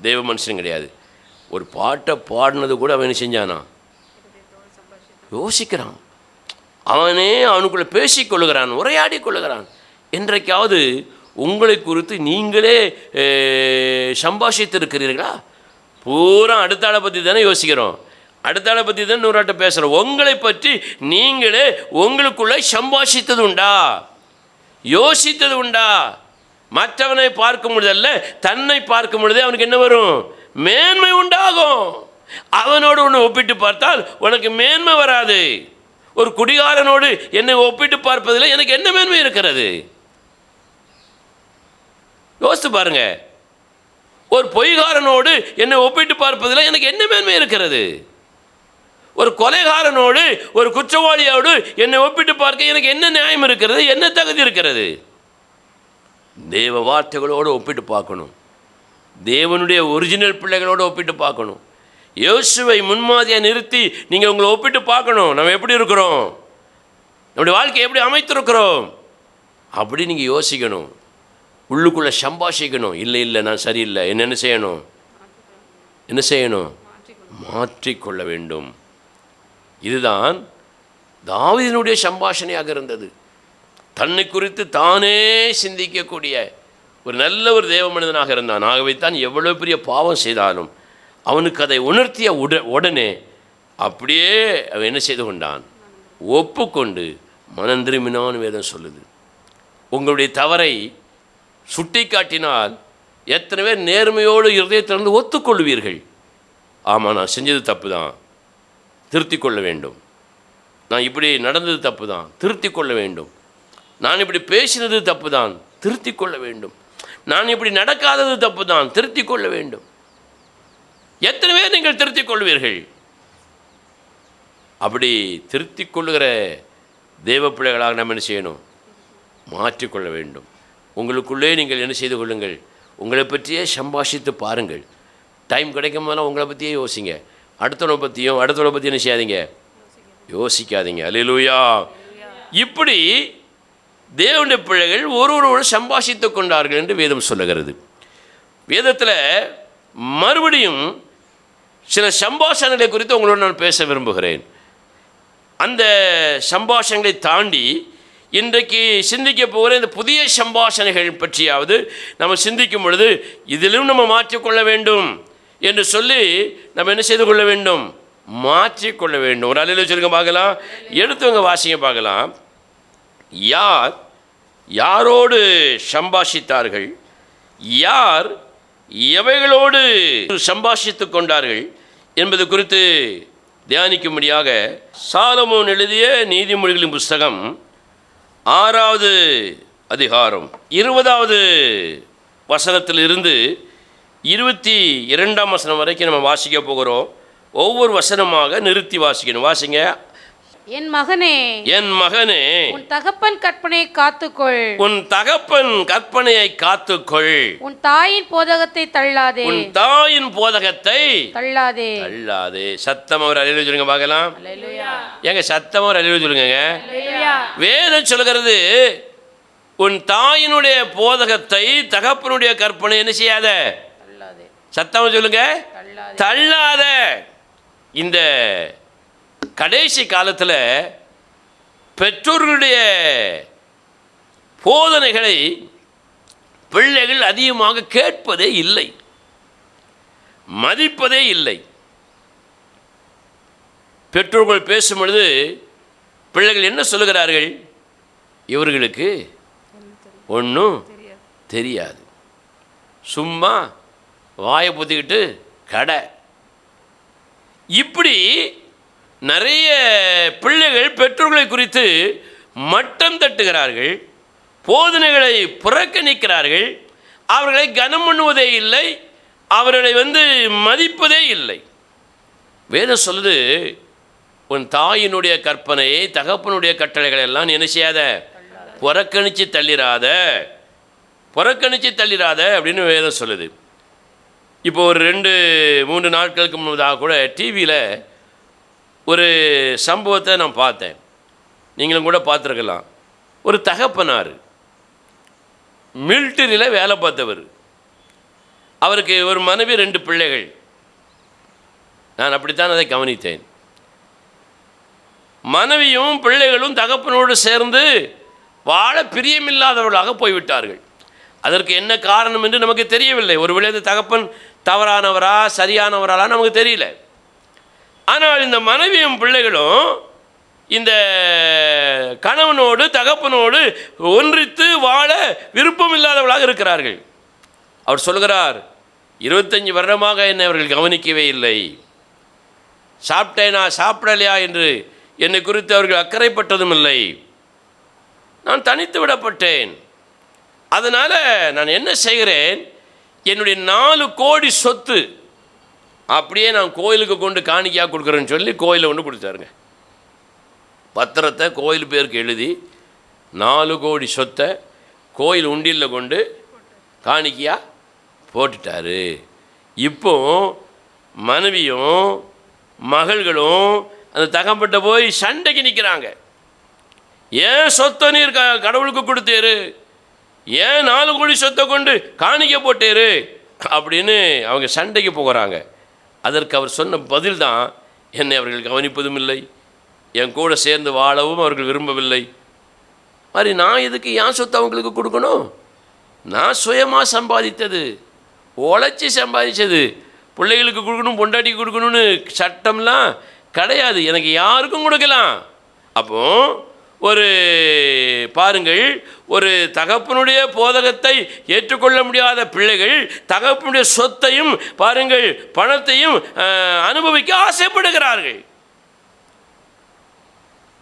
தெய்வ மனுஷன் கிடையாது. ஒரு பாட்டை பாடினது கூட அவன் செஞ்சானா? யோசிக்கிறான். அவனே அவனுக்குள்ளே பேசிக்கொள்ளுகிறான், உரையாடி கொள்ளுகிறான். என்றைக்காவது உங்களை குறித்து நீங்களே சம்பாஷித்து இருக்கிறீர்களா? பூரா அடுத்த ஆளை பற்றி தானே யோசிக்கிறோம், அடுத்த ஆளை பற்றி தான் நூறாட்ட பேசுகிறோம். உங்களை பற்றி நீங்களே உங்களுக்குள்ளே சம்பாஷித்தது உண்டா? யோசித்தது உண்டா? மற்றவனை பார்க்கும் பொழுதல்ல, தன்னை பார்க்கும் பொழுதே அவனுக்கு என்ன வரும்? மேன்மை உண்டாகும். அவனோடு ஒன்று ஒப்பிட்டு பார்த்தால் உனக்கு மேன்மை வராது. ஒரு குடிகாரனோடு என்னை ஒப்பிட்டு பார்ப்பதில் எனக்கு என்ன மேன்மை இருக்கிறது? யோசித்து பாருங்க. ஒரு பொய்காரனோடு என்னை ஒப்பிட்டு பார்ப்பதில் எனக்கு என்ன மேன்மை இருக்கிறது? ஒரு கொலைகாரனோடு, ஒரு குற்றவாளியோடு என்னை ஒப்பிட்டு பார்க்க எனக்கு என்ன நியாயம் இருக்கிறது? என்ன தகுதி இருக்கிறது? தேவ வார்த்தைகளோடு ஒப்பிட்டு பார்க்கணும். தேவனுடைய ஒரிஜினல் பிள்ளைகளோடு ஒப்பிட்டு பார்க்கணும். இயேசுவை முன்மாதிரியாக நிறுத்தி நீங்கள் உங்களை ஒப்பிட்டு பார்க்கணும். நம்ம எப்படி இருக்கிறோம், நம்முடைய வாழ்க்கையை எப்படி அமைத்திருக்கிறோம், அப்படி நீங்கள் யோசிக்கணும். உள்ளுக்குள்ளே சம்பாஷிக்கணும். இல்லை நான் சரியில்லை, என்ன செய்யணும்? மாற்றிக்கொள்ள வேண்டும். இதுதான் தாவீதினுடைய சம்பாஷணையாக இருந்தது. தன்னை குறித்து தானே சிந்திக்கக்கூடிய ஒரு நல்ல ஒரு தேவ மனிதனாக இருந்தான். ஆகவே தான் எவ்வளோ பெரிய பாவம் செய்தாலும் அவனுக்கு அதை உணர்த்திய உடனே அப்படியே அவன் என்ன செய்து கொண்டான்? ஒப்புக்கொண்டு மனம் திரும்பினான்னு வேதம் சொல்லுது. உங்களுடைய தவறை சுட்டி காட்டினால் எத்தனை பேர் நேர்மையோடு இருதயத்திலிருந்து ஒத்துக்கொள்வீர்கள்? ஆமாம், நான் செஞ்சது தப்பு தான், திருத்தி கொள்ள வேண்டும். நான் இப்படி நடந்தது தப்பு தான், திருத்தி கொள்ள வேண்டும். நான் இப்படி பேசினது தப்பு தான், திருத்தி கொள்ள வேண்டும். நான் இப்படி நடக்காதது தப்பு தான், திருத்தி கொள்ள வேண்டும். எத்தனை பேர் நீங்கள் திருத்திக் கொள்வீர்கள்? அப்படி திருத்திக் கொள்ளுகிற தேவ பிள்ளைகளாக நம்ம என்ன செய்யணும்? மாற்றிக்கொள்ள வேண்டும். உங்களுக்குள்ளே நீங்கள் என்ன செய்து கொள்ளுங்கள்? உங்களை பற்றியே சம்பாஷித்து பாருங்கள். டைம் கிடைக்கும் போதெல்லாம் உங்களை பற்றியே யோசிங்க. அடுத்தவனை பற்றி என்ன செய்யாதீங்க? யோசிக்காதீங்க. அல்லேலூயா. இப்படி தேவனுடைய பிள்ளைகள் ஒருவரோடு சம்பாஷித்து கொண்டார்கள் என்று வேதம் சொல்லுகிறது. வேதத்தில் மறுபடியும் சில சம்பாஷணைகளை குறித்து உங்களோடு நான் பேச விரும்புகிறேன். அந்த சம்பாஷணைகளை தாண்டி இன்றைக்கு சிந்திக்க போகிற இந்த புதிய சம்பாஷணைகள் பற்றியாவது நம்ம சிந்திக்கும் பொழுது இதிலும் நம்ம மாற்றிக்கொள்ள வேண்டும் என்று சொல்லி நம்ம என்ன செய்து கொள்ள வேண்டும்? மாற்றிக்கொள்ள வேண்டும். ஒரு அலையில் சொல்லுங்க பார்க்கலாம், எடுத்தவங்க வாசிங்க பார்க்கலாம். யாரோடு சம்பாஷித்தார்கள், யார் எவைகளோடு சம்பாஷித்து கொண்டார்கள் என்பது குறித்து தியானிக்கும்படியாக சாலமோன் எழுதிய நீதிமொழிகளின் புஸ்தகம் 6வது அதிகாரம் 20வது வசனத்திலிருந்து 22ஆம் வசனம் வரைக்கும் நம்ம வாசிக்க போகிறோம். ஒவ்வொரு வசனமாக நிறுத்தி வாசிக்கணும். வாசிங்க. என் மகனே, என் மகனே, உன் தகப்பன் கற்பனையை காத்துக்கொள். உன் தகப்பன் கற்பனையை காத்துக்கொள். உன் தாயின் போதகத்தை தள்ளாதே. உன் தாயின் போதகத்தை தள்ளாதே. தள்ளாதே. சத்தமா ஒரு அல்லேலூயா சொல்லுங்க பார்க்கலாம். அல்லேலூயா. ஏங்க சத்தமா ஒரு அல்லேலூயா சொல்லுங்க. அல்லேலூயா. வேதம் சொல்கிறது, உன் தாயினுடைய போதகத்தை தகப்பனுடைய கற்பனை என்ன செய்யாத, தள்ளாதே. சத்தமா சொல்லுங்க, தள்ளாதே. தள்ளாத. இந்த கடைசி காலத்தில் பெற்றோர்களுடைய போதனைகளை பிள்ளைகள் அதிகமாக கேட்பதே இல்லை, மதிப்பதே இல்லை. பெற்றோர்கள் பேசும் பொழுது பிள்ளைகள் என்ன சொல்லுகிறார்கள்? இவர்களுக்கு ஒன்றும் தெரியாது, சும்மா வாயை பொத்திக்கிட்டு கடை. இப்படி நிறைய பிள்ளைகள் பெற்றோர்களை குறித்து மட்டம் தட்டுகிறார்கள், போதனைகளை புறக்கணிக்கிறார்கள், அவர்களை கனம் பண்ணுவதே இல்லை, அவர்களை மதிப்பதே இல்லை. வேதம் சொல்லுது, உன் தாயினுடைய கற்பனையை தகப்பனுடைய கட்டளைகளை எல்லாம் என்ன செய்யாத, புறக்கணித்து தள்ளிராத, புறக்கணித்து தள்ளிராத அப்படின்னு வேதம் சொல்லுது. இப்போ ஒரு 2-3 நாட்களுக்கு முன்னதாக கூட டிவியில் ஒரு சம்பவத்தை நான் பார்த்தேன், நீங்களும் கூட பார்த்துருக்கலாம். ஒரு தகப்பனார் மிலிட்டரியில் வேலை பார்த்தவர், அவருக்கு ஒரு மனைவி 2 பிள்ளைகள். நான் அப்படித்தான் அதை கவனித்தேன். மனைவியும் பிள்ளைகளும் தகப்பனோடு சேர்ந்து வாழ பிரியமில்லாதவர்களாக போய்விட்டார்கள். அதற்கு என்ன காரணம் என்று நமக்கு தெரியவில்லை. ஒருவேளை தகப்பன் தவறானவரா சரியானவராலாம் நமக்கு தெரியல. ஆனால் இந்த மனைவியும் பிள்ளைகளும் இந்த கணவனோடு தகப்பனோடு ஒன்றித்து வாழ விருப்பம் இல்லாதவர்களாக இருக்கிறார்கள். அவர் சொல்கிறார், 25 வருடமாக என்னை அவர்கள் கவனிக்கவே இல்லை, சாப்பிட்டேனா சாப்பிடலையா என்று என்னை குறித்து அவர்கள் அக்கறைப்பட்டதும் இல்லை, நான் தனித்து விடப்பட்டேன். அதனால் நான் என்ன செய்கிறேன், என்னுடைய 4 கோடி சொத்து அப்படியே நான் கோயிலுக்கு கொண்டு காணிக்கையாக கொடுக்குறேன்னு சொல்லி கோயிலை கொண்டு கொடுத்தாருங்க. பத்திரத்தை கோயில் பேருக்கு எழுதி 4 கோடி சொத்தை கோயில் உண்டியில் கொண்டு காணிக்கையாக போட்டுட்டாரு. இப்போ மனைவியும் மகள்களும் அந்த தகப்பட்ட போய் சண்டைக்கு நிற்கிறாங்க. ஏன் சொத்தை நீர் கடவுளுக்கு கொடுத்தேரு, ஏன் 4 கோடி சொத்தை கொண்டு காணிக்க போட்டேரு அப்படின்னு அவங்க சண்டைக்கு போகிறாங்க. அதற்கு அவர் சொன்ன பதில் தான், என்னை அவர்கள் கவனிப்பதும் இல்லை, என் கூட சேர்ந்து வாழவும் அவர்கள் விரும்பவில்லை. மாதிரி நான் எதுக்கு என் சொத்தை அவங்களுக்கு கொடுக்கணும்? நான் சுயமாக சம்பாதித்தது, உழைச்சி சம்பாதிச்சது, பிள்ளைகளுக்கு கொடுக்கணும் பொண்டாட்டிக்கு கொடுக்கணும்னு சட்டம்லாம் கிடையாது, எனக்கு யாருக்கும் கொடுக்கலாம். அப்போ ஒரு பாருங்கள், ஒரு தகப்பனுடைய போதகத்தை ஏற்றுக்கொள்ள முடியாத பிள்ளைகள் தகப்பனுடைய சொத்தையும் பாருங்கள் பணத்தையும் அனுபவிக்க ஆசைப்படுகிறார்கள்.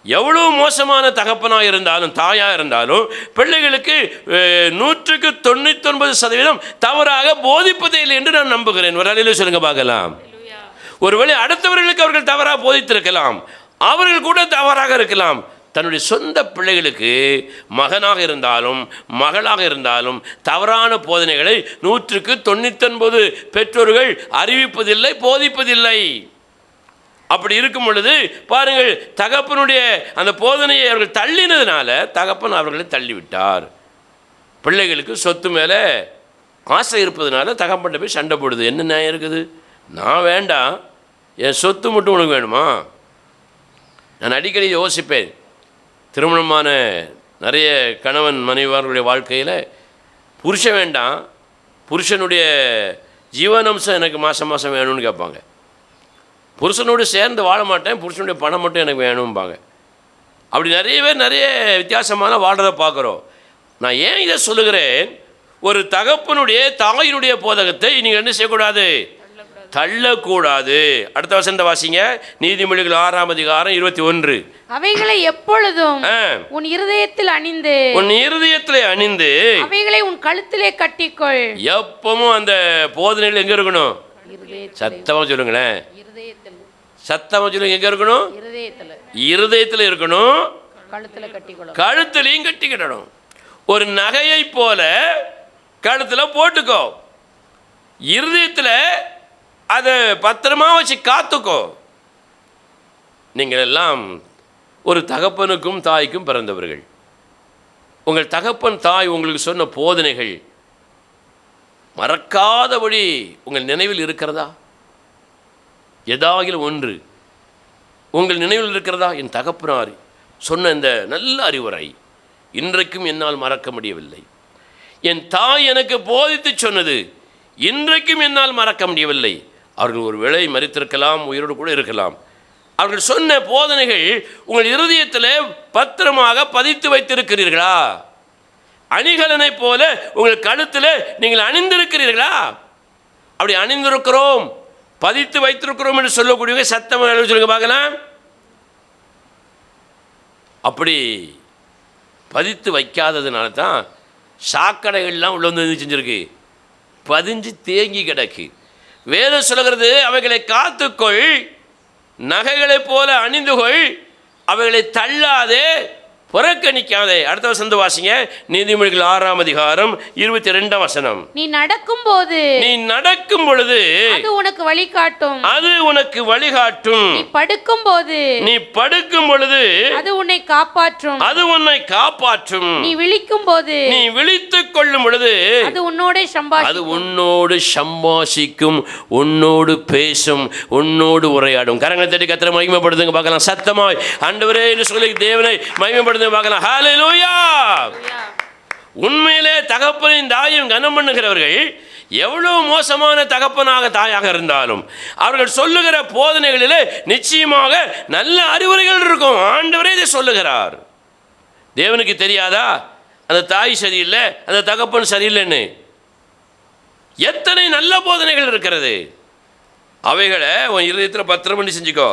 எவ்வளோ மோசமான தகப்பனாக இருந்தாலும் தாயாக இருந்தாலும் பிள்ளைகளுக்கு 99% தவறாக போதிப்பதே இல்லை என்று நான் நம்புகிறேன். ஒரு அல்லேலூயா சொல்லுங்க பார்க்கலாம். ஒருவேளை அடுத்தவர்களுக்கு அவர்கள் தவறாக போதித்திருக்கலாம், அவர்கள் கூட தவறாக இருக்கலாம். தன்னுடைய சொந்த பிள்ளைகளுக்கு மகனாக இருந்தாலும் மகளாக இருந்தாலும் தவறான போதனைகளை 99% பெற்றோர்கள் அறிவிப்பதில்லை, போதிப்பதில்லை. அப்படி இருக்கும் பொழுது பாருங்கள், தகப்பனுடைய அந்த போதனையை அவர்கள் தள்ளினதுனால தகப்பன் அவர்களை தள்ளிவிட்டார். பிள்ளைகளுக்கு சொத்து மேலே ஆசை இருப்பதுனால தகப்பன்ட்ட போய் சண்டை போடுது. என்ன நியாயம் இருக்குது? நான் வேண்டாம், என் சொத்து மட்டும் உனக்கு வேணுமா? நான் அடிக்கடி யோசிப்பேன், திருமணமான நிறைய கணவன் மனைவியார்களுடைய வாழ்க்கையில் புருஷன் வேண்டாம், புருஷனுடைய ஜீவனாம்சம் எனக்கு மாதம் மாதம் வேணும்னு கேட்பாங்க. புருஷனோடு சேர்ந்து வாழ மாட்டேன், புருஷனுடைய பணம் மட்டும் எனக்கு வேணும்பாங்க. அப்படி நிறைய பேர் நிறைய வித்தியாசமான வாழ்கிறத பார்க்குறோம். நான் ஏன் இதை சொல்லுகிறேன், ஒரு தகப்பனுடைய தாயினுடைய போதகத்தை நீங்கள் என்ன செய்யக்கூடாது? தள்ளக்கூடாது. அடுத்த வசனத்தை வாசிங்க. நீதிமொழிகள் 6ஆம் அதிகாரம் 21. அவைகளை எப்பொழுதும் உன் இருதயத்தில் அணிந்து, உன் இருதயத்திலே அணிந்து, அவைகளை உன் கழுத்திலே கட்டிக்கொள். எப்பவும் அந்த போதனைகள் எங்க இருக்கணும்? சத்தமா சொல்லுங்களேன். சத்தமா சொல்லுங்க, எங்க இருக்கணும்? இருதயத்துல. இருதயத்தில் இருக்கணும், கழுத்துல கட்டிக்கொள்ள. கழுத்துலையும் கட்டிக்கிடணும். ஒரு நகையை போல கழுத்துல போட்டுக்கோ, இருதயத்தில் அதை பத்திரமா வச்சு காத்துக்கோ. நீங்கள் எல்லாம் ஒரு தகப்பனுக்கும் தாய்க்கும் பிறந்தவர்கள். உங்கள் தகப்பன் தாய் உங்களுக்கு சொன்ன போதனைகள் மறக்காதபடி உங்கள் நினைவில் இருக்கிறதா? ஏதாகிலும் ஒன்று உங்கள் நினைவில் இருக்கிறதா? என் தகப்பனார் சொன்ன இந்த நல்ல அறிவுரை இன்றைக்கும் என்னால் மறக்க முடியவில்லை. என் தாய் எனக்கு போதித்து சொன்னது இன்றைக்கும் என்னால் மறக்க முடியவில்லை. அவர்கள் ஒரு வேளை மரித்திருக்கலாம், உயிரோடு கூட இருக்கலாம். அவர்கள் சொன்ன போதனைகள் உங்கள் இருதயத்தில் பத்திரமாக பதித்து வைத்திருக்கிறீர்களா? அணிகலனை போல உங்கள் கழுத்தில் நீங்கள் அணிந்திருக்கிறீர்களா? அப்படி அணிந்திருக்கிறோம், பதித்து வைத்திருக்கிறோம் என்று சொல்லக்கூடியவங்க சத்தமாக சொல்லுங்க பார்க்கலாம். அப்படி பதித்து வைக்காததுனால தான் சாக்கடைகள்லாம் உள்ள வந்து செஞ்சிருக்கு, பதிஞ்சு தேங்கி கிடக்கு. வேதம் சொல்லுகிறது, அவைகளை காத்துக்கொள், நகைகளைப் போல அணிந்துகொள், அவைகளை தள்ளாதே, புறக்கணிக்காதே. அடுத்த வசனத்தை வாசிங்க. நீதிமொழிகள் 6ஆம் அதிகாரம் 22ஆம் வசனம். நீ நடக்கும் பொழுது அது உனக்கு வழிகாட்டும். அது உனக்கு வழிகாட்டும். நீ படுக்கும் பொழுது அது உன்னை காப்பாற்றும். அது உன்னை காப்பாற்றும். நீ விழிக்கும் போது நீ விழித்துக் கொள்ளும் பொழுது அது உன்னோடு சம்பாஷிக்கும், உன்னோடு பேசும், உன்னோடு உரையாடும். கரங்களை தட்டி கர்த்தரை மகிமைப்படுத்துங்க பார்க்கலாம். சத்தமாய் ஆண்டவரே என்று சொல்லி தேவனை மகிமைப்படுத்துங்க பார்க்கலாம். ஹல்லேலூயா. உண்மையிலே தகப்பனின் தாயும் கனம் பண்ணுகிறவர்கள் எவ்வளவு மோசமான தகப்பனாக தாயாக இருந்தாலும் அவர்கள் சொல்லுகிற போதனைகளிலே நிச்சயமாக நல்ல அறிவுரைகள் இருக்கும். ஆண்டவரே இதை சொல்லுகிறார். தேவனுக்கு தெரியாதா அந்த தாய் சரியில்லை, அந்த தகப்பன் சரியில்லைன்னு? எத்தனை நல்ல போதனைகள் இருக்கிறது. அவைகளை உன் இருதயத்தில் பத்திரம் பண்ணி செஞ்சுக்கோ,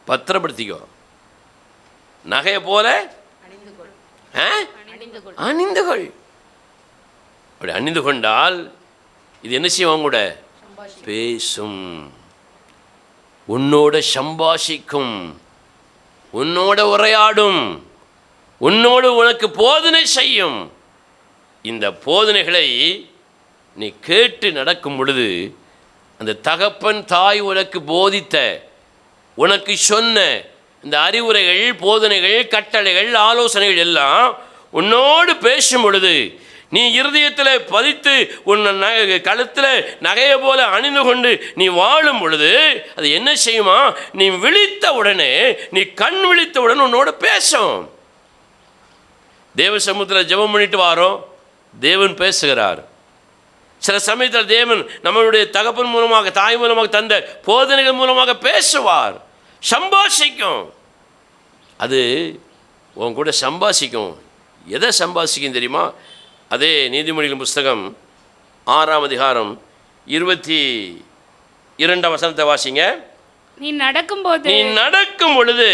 பத்திரப்படுத்திக்கோ. நகையை போல அணிந்துகொள். அப்படி அணிந்து கொண்டால் இது என்ன செய்வோம்? கூட பேசும், உன்னோட சம்பாஷிக்கும், உன்னோட உரையாடும், உன்னோடு உனக்கு போதனை செய்யும். இந்த போதனைகளை நீ கேட்டு நடக்கும் பொழுது அந்த தகப்பன் தாய் உனக்கு போதித்த, உனக்கு சொன்ன இந்த அறிவுரைகள், போதனைகள், கட்டளைகள், ஆலோசனைகள் எல்லாம் உன்னோடு பேசும் பொழுது, நீ இருதயத்தில் பதித்து உன் கழுத்தில் நகையை போல அணிந்து கொண்டு நீ வாழும் பொழுது அது என்ன செய்யுமா? நீ விழித்த உடனே, நீ கண் விழித்த உடனே உன்னோட பேசும். தேவ சமூகத்தில் ஜெபம் பண்ணிட்டு வாரோம், தேவன் பேசுகிறார். சில சமயத்தில் தேவன் நம்மளுடைய தகப்பன் மூலமாக, தாய் மூலமாக தந்த போதனைகள் மூலமாக பேசுவார், சம்பாஷிக்கும். அது உன் கூட சம்பாஷிக்கும். எதை சம்பாஷிக்கும் தெரியுமா? அதே நீதிமொழிகள் புஸ்தகம் 6ஆம் அதிகாரம் 22ஆம் வசனத்தை வாசிங்க. நீ நடக்கும் பொழுது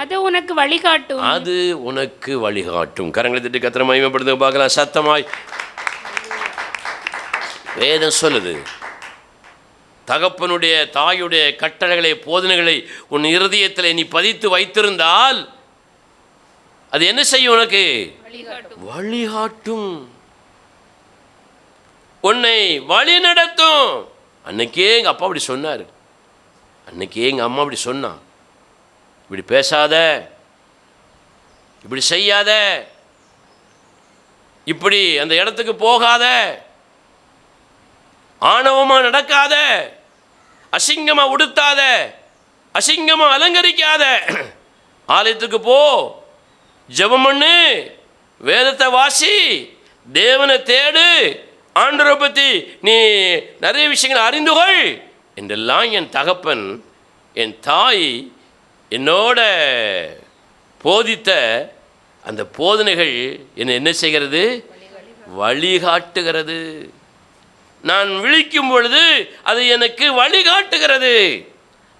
அது உனக்கு வழிகாட்டும். அது உனக்கு வழிகாட்டும். கரங்களை தட்டி கர்த்தரை மகிமைப்படுத்த பார்க்கலாம். சத்தமாய் வேதம் சொல்லுது, தகப்பனுடைய தாயுடைய கட்டளைகளை, போதனைகளை உன் இருதயத்தில் நீ பதித்து வைத்திருந்தால் அது என்ன செய்யும்? உனக்கு வழிகாட்டும், உன்னை வழி நடத்தும். அன்னைக்கே எங்கள் அப்பா அப்படி சொன்னார், அன்னைக்கே எங்கள் அம்மா அப்படி சொன்னா, இப்படி பேசாத, இப்படி செய்யாத, இப்படி அந்த இடத்துக்கு போகாத, ஆணவமாக நடக்காத, அசிங்கமாக உடுத்தாத, அசிங்கமாக அலங்கரிக்காத, ஆலயத்துக்கு போ, ஜெபம் பண்ணு, வேதத்தை வாசி, தேவனை தேடு, ஆண்டவரை பற்றி நீ நிறைய விஷயங்களை அறிந்து கொள் என்றெல்லாம் என் தகப்பன், என் தாய் என்னோட போதித்த அந்த போதனைகள் என்னை என்ன செய்கிறது? வழிகாட்டுகிறது. நான் விழிக்கும் பொழுது அது எனக்கு வழிகாட்டுகிறது,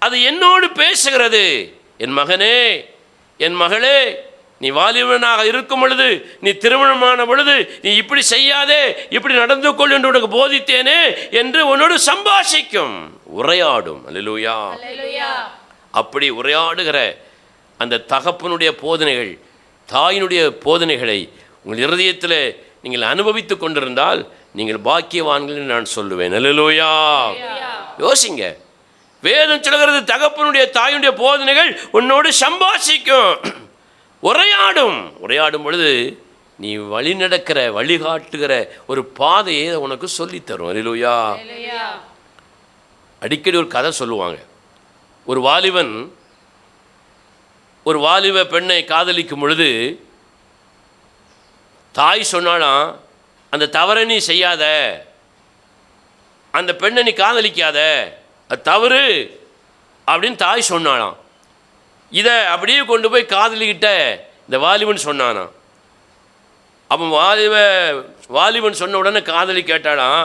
அது என்னோடு பேசுகிறது. என் மகனே, என் மகளே, நீ வாலிபனாக இருக்கும் பொழுது, நீ திருமணமான பொழுது, நீ இப்படி செய்யாதே, இப்படி நடந்து கொள் என்று உனக்கு போதித்தேனே என்று உன்னோடு சம்பாஷிக்கும், உரையாடும். அல்லேலூயா. அப்படி உரையாடுகிற அந்த தகப்பனுடைய போதனைகள், தாயினுடைய போதனைகளை உங்கள் இருதயத்தில் நீங்கள் அனுபவித்து கொண்டிருந்தால் நீங்கள் பாக்கியவான்கள் என்று நான் சொல்லுவேன். அல்லேலூயா. யோசிங்க, வேதம் சொல்கிறது தகப்பனுடைய தாயினுடைய போதனைகள் உன்னோடு சம்பாஷிக்கும், உரையாடும் பொழுது நீ வழி நடக்கிற, வழிகாட்டுகிற ஒரு பாதையை உனக்கு சொல்லித்தரும். அல்லேலூயா. அடிக்கடி ஒரு கதை சொல்லுவாங்க. ஒரு வாலிபன் ஒரு வாலிப பெண்ணை காதலிக்கும் பொழுது தாய் சொன்னாலாம், அந்த தவறை நீ செய்யாத, அந்த பெண்ணை நீ காதலிக்காத, அது தவறு அப்படின்னு தாய் சொன்னாலாம். இதை அப்படியே கொண்டு போய் காதலிக்கிட்ட இந்த வாலிபன் சொன்னானா. அப்போ வாலிபன் சொன்ன உடனே காதலி கேட்டாலாம்,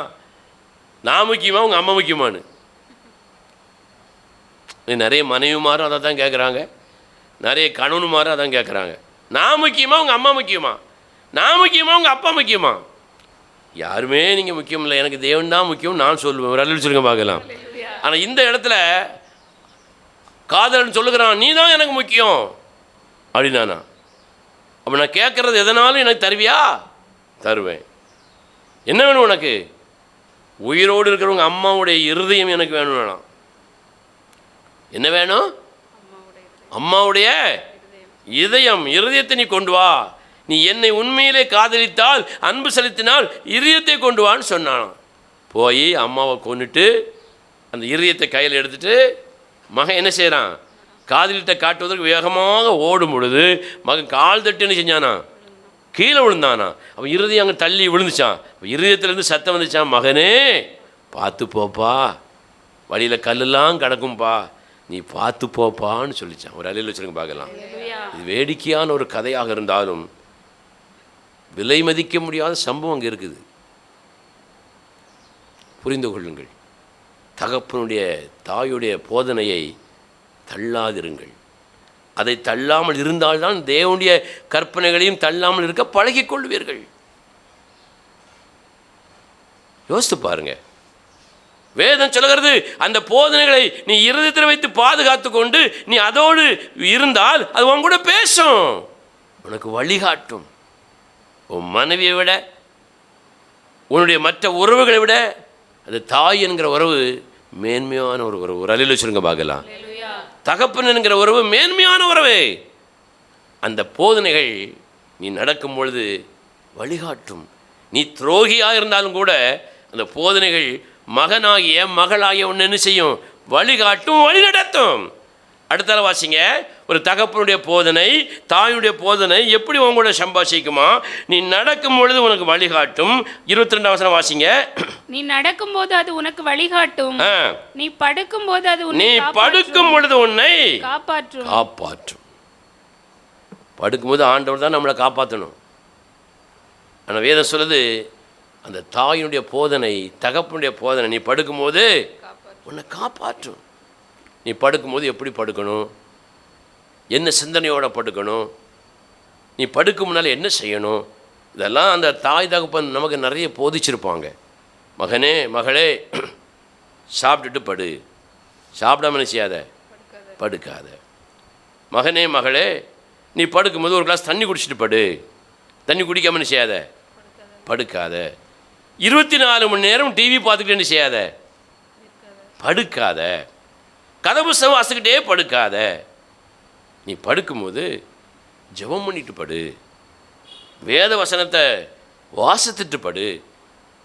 நான் முக்கியமா உங்கள் அம்மா முக்கியமானு. நிறைய மனைவிமாரும் அதை தான் கேட்குறாங்க, நிறைய கணவனுமாரும் அதான் கேட்குறாங்க. நான் முக்கியமா உங்கள் அம்மா முக்கியமா, நான் முக்கியமா உங்கள் அப்பா முக்கியமா? யாருமே நீங்கள் முக்கியம் இல்லை, எனக்கு தேவன் தான் முக்கியம் நான் சொல்லுவேன். ஒரு அழிச்சிருங்க பார்க்கலாம். ஆனால் இந்த இடத்துல காதலன் சொல்லுகிறான், நீ தான் எனக்கு முக்கியம் அப்படின்னானா. அப்போ நான் கேட்குறது எதனாலும் எனக்கு தருவியா? தருவேன். என்ன வேணும் உனக்கு? உயிரோடு இருக்கிறவங்க அம்மாவுடைய இருதயம் எனக்கு வேணும். என்ன வேணும்? அம்மாவுடைய இருதயத்தை நீ கொண்டு வா. நீ என்னை உண்மையிலே காதலித்தால், அன்பு செலுத்தினால் இருதயத்தை கொண்டு வான்னு சொன்னான். போய் அம்மாவை கொண்டுட்டு அந்த இருதயத்தை கையில் எடுத்துட்டு மகன் என்ன செய்கிறான்? காதலிட்ட காட்டுவதற்கு வேகமாக ஓடும் பொழுது மகன் கால் தட்டு என்ன செஞ்சானா? கீழே விழுந்தானா. அப்போ இருதயம் அங்கே தள்ளி விழுந்துச்சான். அப்போ இருதயத்துலேருந்து சத்தம் வந்துச்சான், மகனே பார்த்து போப்பா, வழியில் கல்லெல்லாம் கிடக்கும்பா, நீ பார்த்து போப்பான்னு சொல்லிச்சான். ஒரு அலையில் வச்சுருங்க பார்க்கலாம். இது வேடிக்கையான ஒரு கதையாக இருந்தாலும் விலை மதிக்க முடியாத சம்பவம் அங்கே இருக்குது. புரிந்து கொள்ளுங்கள். தகப்பனுடைய தாயுடைய போதனையை தள்ளாதிருங்கள். அதை தள்ளாமல் இருந்தால்தான் தேவனுடைய கற்பனைகளையும் தள்ளாமல் இருக்க பழகிக் கொள்வீர்கள். யோசித்து பாருங்க. வேதம் சொல்கிறது, அந்த போதனைகளை நீ இருதயத்தில் வைத்து பாதுகாத்து கொண்டு நீ அதோடு இருந்தால் அது உன் கூட பேசும், உனக்கு வழிகாட்டும். உன் மனைவியை விட, உன்னுடைய மற்ற உறவுகளை விட அது தாய் என்கிற உறவு மேன்மையான ஒரு உறவு. ஒரு அலையில் வச்சுருங்க பார்க்கலாம். தகப்பன் என்கிற உறவு மேன்மையான உறவே. அந்த போதனைகள் நீ நடக்கும் பொழுது வழிகாட்டும். நீ துரோகியாக இருந்தாலும் கூட அந்த போதனைகள் மகனாகிய மகளாகிய ஒன்று என்ன செய்யும்? வழிகாட்டும், வழி நடத்தும். அடுத்தால வாசிங்க. ஒரு தகப்பனுடைய போதனை, தாயுடைய போதனை எப்படி உங்களோட சம்பாஷிக்குமா? நீ நடக்கும் பொழுது உனக்கு வழிகாட்டும். 22 வசனம் வாசிங்க. நீ நடக்கும் போது அது உனக்கு வழிகாட்டும், நீ படுக்கும் போது அது நீ படுக்கும் பொழுது உன்னை காப்பாற்றும். படுக்கும்போது ஆண்டவர் தான் நம்மளை காப்பாற்றணும். ஆனால் வேதம் சொல்லுது, அந்த தாயினுடைய போதனை, தகப்பனுடைய போதனை, நீ படுக்கும்போது உன்னை காப்பாற்றும். நீ படுக்கும்போது எப்படி படுக்கணும், என்ன சிந்தனையோடு படுக்கணும், நீ படுக்கும் முன்னால் என்ன செய்யணும், இதெல்லாம் அந்த தாய் தகப்பன் நமக்கு நிறைய போதிச்சிருப்பாங்க. மகனே மகளே, சாப்பிட்டுட்டு படு, சாப்பிடாம என்ன செய்யாத, படுக்காத. மகனே மகளே, நீ படுக்கும்போது ஒரு கிளாஸ் தண்ணி குடிச்சிட்டு படு, தண்ணி குடிக்காம என்ன செய்யாத, படுக்காத. 24 மணி நேரம் டிவி பார்த்துக்கிட்டு என்ன செய்யாத, படுக்காத. கதை புஸ்தகம் வாசிக்கிட்டே படுக்காத. நீ படுக்கும்போது ஜெபம் பண்ணிட்டு படு, வேத வசனத்தை வாசித்துட்டு படு.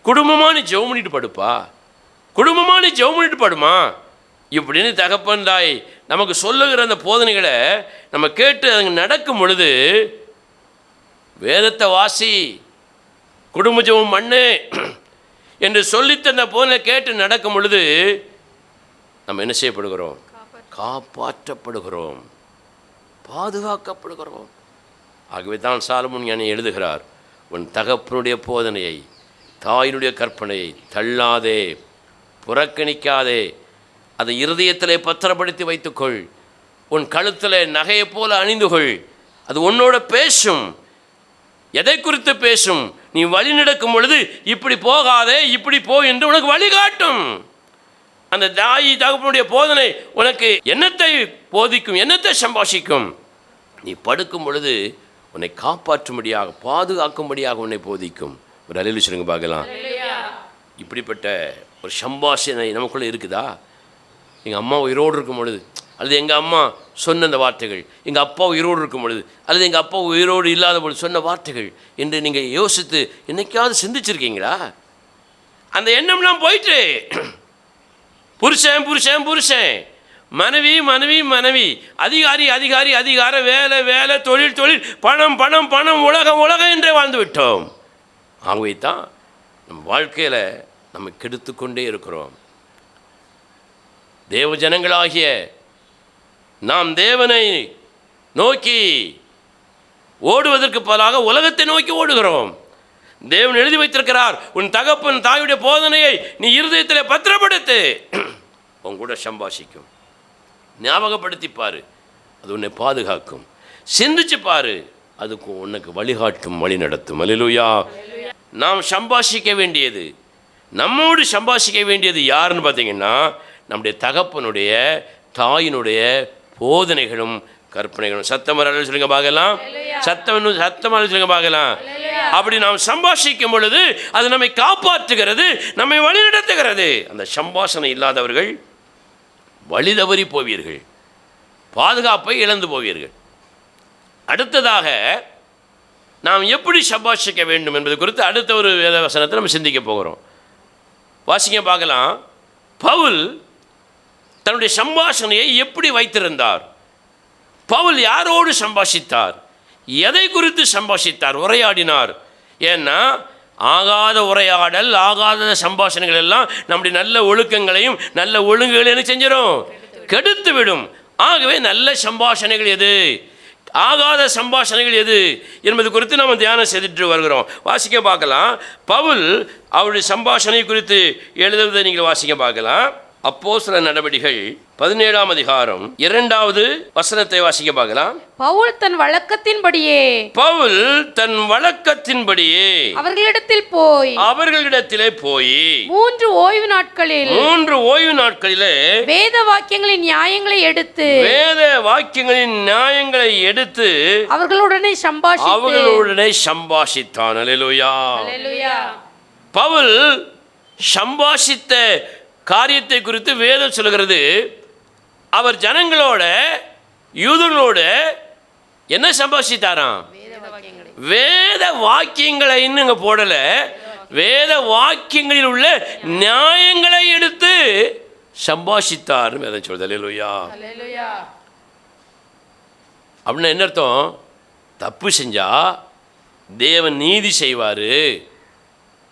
குடும்பமாக நீ ஜெபம் பண்ணிட்டு படுப்பா, குடும்பமாக நீ ஜெபம் பண்ணிட்டு படுமா இப்படின்னு தகப்பன் தாய் நமக்கு சொல்லுகிற அந்த போதனைகளை நம்ம கேட்டு அங்கே நடக்கும் பொழுது, வேதத்தை வாசி, குடும்ப ஜெபம் பண்ணு என்று சொல்லித்தந்த போதனை கேட்டு நடக்கும் பொழுது நம்ம என்ன செய்யப்படுகிறோம்? காப்பாற்றப்படுகிறோம், பாதுகாக்கப்படுகிறோம். ஆகவே தான் சாலமோன் ஞானி எழுதுகிறார், உன் தகப்பனுடைய போதனையை, தாயினுடைய கற்பனையை தள்ளாதே, புறக்கணிக்காதே, அதை இருதயத்திலே பத்திரப்படுத்தி வைத்துக்கொள். உன் கழுத்தில் நகையை போல அணிந்துகொள். அது உன்னோட பேசும். எதை குறித்து பேசும்? நீ வழி நடக்கும் பொழுது இப்படி போகாதே, இப்படி போ என்று உனக்கு வழிகாட்டும். அந்த தாய் தகப்பனுடைய போதனை உனக்கு என்னத்தை போதிக்கும், என்னத்தை சம்பாஷிக்கும்? நீ படுக்கும் பொழுது உன்னை காப்பாற்றும்படியாக, பாதுகாக்கும்படியாக உன்னை போதிக்கும். ஒரு அலையில சொல்லுங்க பார்க்கலாம். இப்படிப்பட்ட ஒரு சம்பாஷணை நமக்குள்ளே இருக்குதா? எங்கள் அம்மா உயிரோடு இருக்கும் பொழுது, அல்லது எங்கள் அம்மா சொன்ன அந்த வார்த்தைகள், எங்கள் அப்பா உயிரோடு இருக்கும் பொழுது, அல்லது எங்கள் அப்பா உயிரோடு இல்லாத பொழுது சொன்ன வார்த்தைகள் என்று நீங்கள் யோசித்து என்னைக்காவது சிந்திச்சிருக்கீங்களா? அந்த எண்ணம்லாம் போயிட்டு புருஷன் புருஷன் புருஷன், மனைவி மனைவி மனைவி, அதிகாரி அதிகாரி அதிகாரம், வேலை வேலை, தொழில் தொழில், பணம் பணம் பணம், உலகம் உலகம் என்றே வாழ்ந்து விட்டோம். ஆகவே தான் நம்ம வாழ்க்கையில் நம்ம கெடுத்து கொண்டே இருக்கிறோம். தேவ ஜனங்களாகிய நாம் தேவனை நோக்கி ஓடுவதற்கு பதிலாக உலகத்தை நோக்கி ஓடுகிறோம். தேவன் எழுதி வைத்திருக்கிறார், உன் தகப்பன் தாயுடைய போதனையை நீ இருதயத்தில் பத்திரப்படுத்து, உன் கூட சம்பாஷிக்கும். ஞாபகப்படுத்திப்பார், அது உன்னை பாதுகாக்கும். சிந்திச்சு பாரு, அதுக்கு உனக்கு வழிகாட்டும், வழி நடத்தும். அல்லேலூயா. நாம் சம்பாஷிக்க வேண்டியது, நம்மோடு சம்பாஷிக்க வேண்டியது யாருன்னு பார்த்தீங்கன்னா, நம்முடைய தகப்பனுடைய தாயினுடைய போதனைகளும் கற்பனைகளும். சத்தமாக சொல்லுங்க பார்க்கலாம். சத்தமாக சொல்லுங்க பார்க்கலாம். அப்படி நாம் சம்பாஷிக்கும் பொழுது அது நம்மை காப்பாற்றுகிறது, நம்மை வழிநடத்துகிறது. அந்த சம்பாஷணை இல்லாதவர்கள் வழி தவறி போவீர்கள், பாதுகாப்பை இழந்து போவீர்கள். அடுத்ததாக நாம் எப்படி சம்பாஷிக்க வேண்டும் என்பது குறித்து அடுத்த ஒரு வேத வசனத்தை நம்ம சிந்திக்க போகிறோம். வாசிங்க பார்க்கலாம். பவுல் தன்னுடைய சம்பாஷணையை எப்படி வைத்திருந்தார்? பவுல் யாரோடு சம்பாஷித்தார்? எதை குறித்து சம்பாஷித்தார், உரையாடினார்? ஏன்னா ஆகாத உரையாடல், ஆகாத சம்பாஷணைகள் எல்லாம் நம்முடைய நல்ல ஒழுக்கங்களையும் நல்ல ஒழுங்குகளையும் என்ன செஞ்சிடும்? கெடுத்து விடும். ஆகவே நல்ல சம்பாஷணைகள் எது, ஆகாத சம்பாஷணைகள் எது என்பது குறித்து நாம் தியானம் செய்துட்டு வருகிறோம். வாசிக்க பார்க்கலாம். பவுல் அவருடைய சம்பாஷணை குறித்து எழுதுவதை நீங்கள் வாசிக்க பார்க்கலாம். அப்போஸ்தலர் நடவடிக்கைகள் 17ஆம் அதிகாரம் 2வது வசனத்தை வாசிக்க பார்க்கலாம். பவுல் தன் வழக்கத்தின்படியே அவர்களிடத்திலே போய் 3 ஓய்வு நாட்களிலே வேத வாக்கியங்களின் நியாயங்களை எடுத்து அவர்களுடனே சம்பாஷித்தான். அல்லேலூயா. பவுல் சம்பாஷித்த காரியத்தை குறித்து வேதம் சொல்கிறது. அவர் ஜனங்களோட, யூதர்களோட என்ன சம்பாஷித்தாராம்? வேத வாக்கியங்களை இன்னும் போடல, வேத வாக்கியங்களில் உள்ள நியாயங்களை எடுத்து சம்பாஷித்தார் வேதம் சொல்றது. அல்லேலூயா. அப்படின்னா என்ன அர்த்தம்? தப்பு செஞ்சா தேவன் நீதி செய்வார்,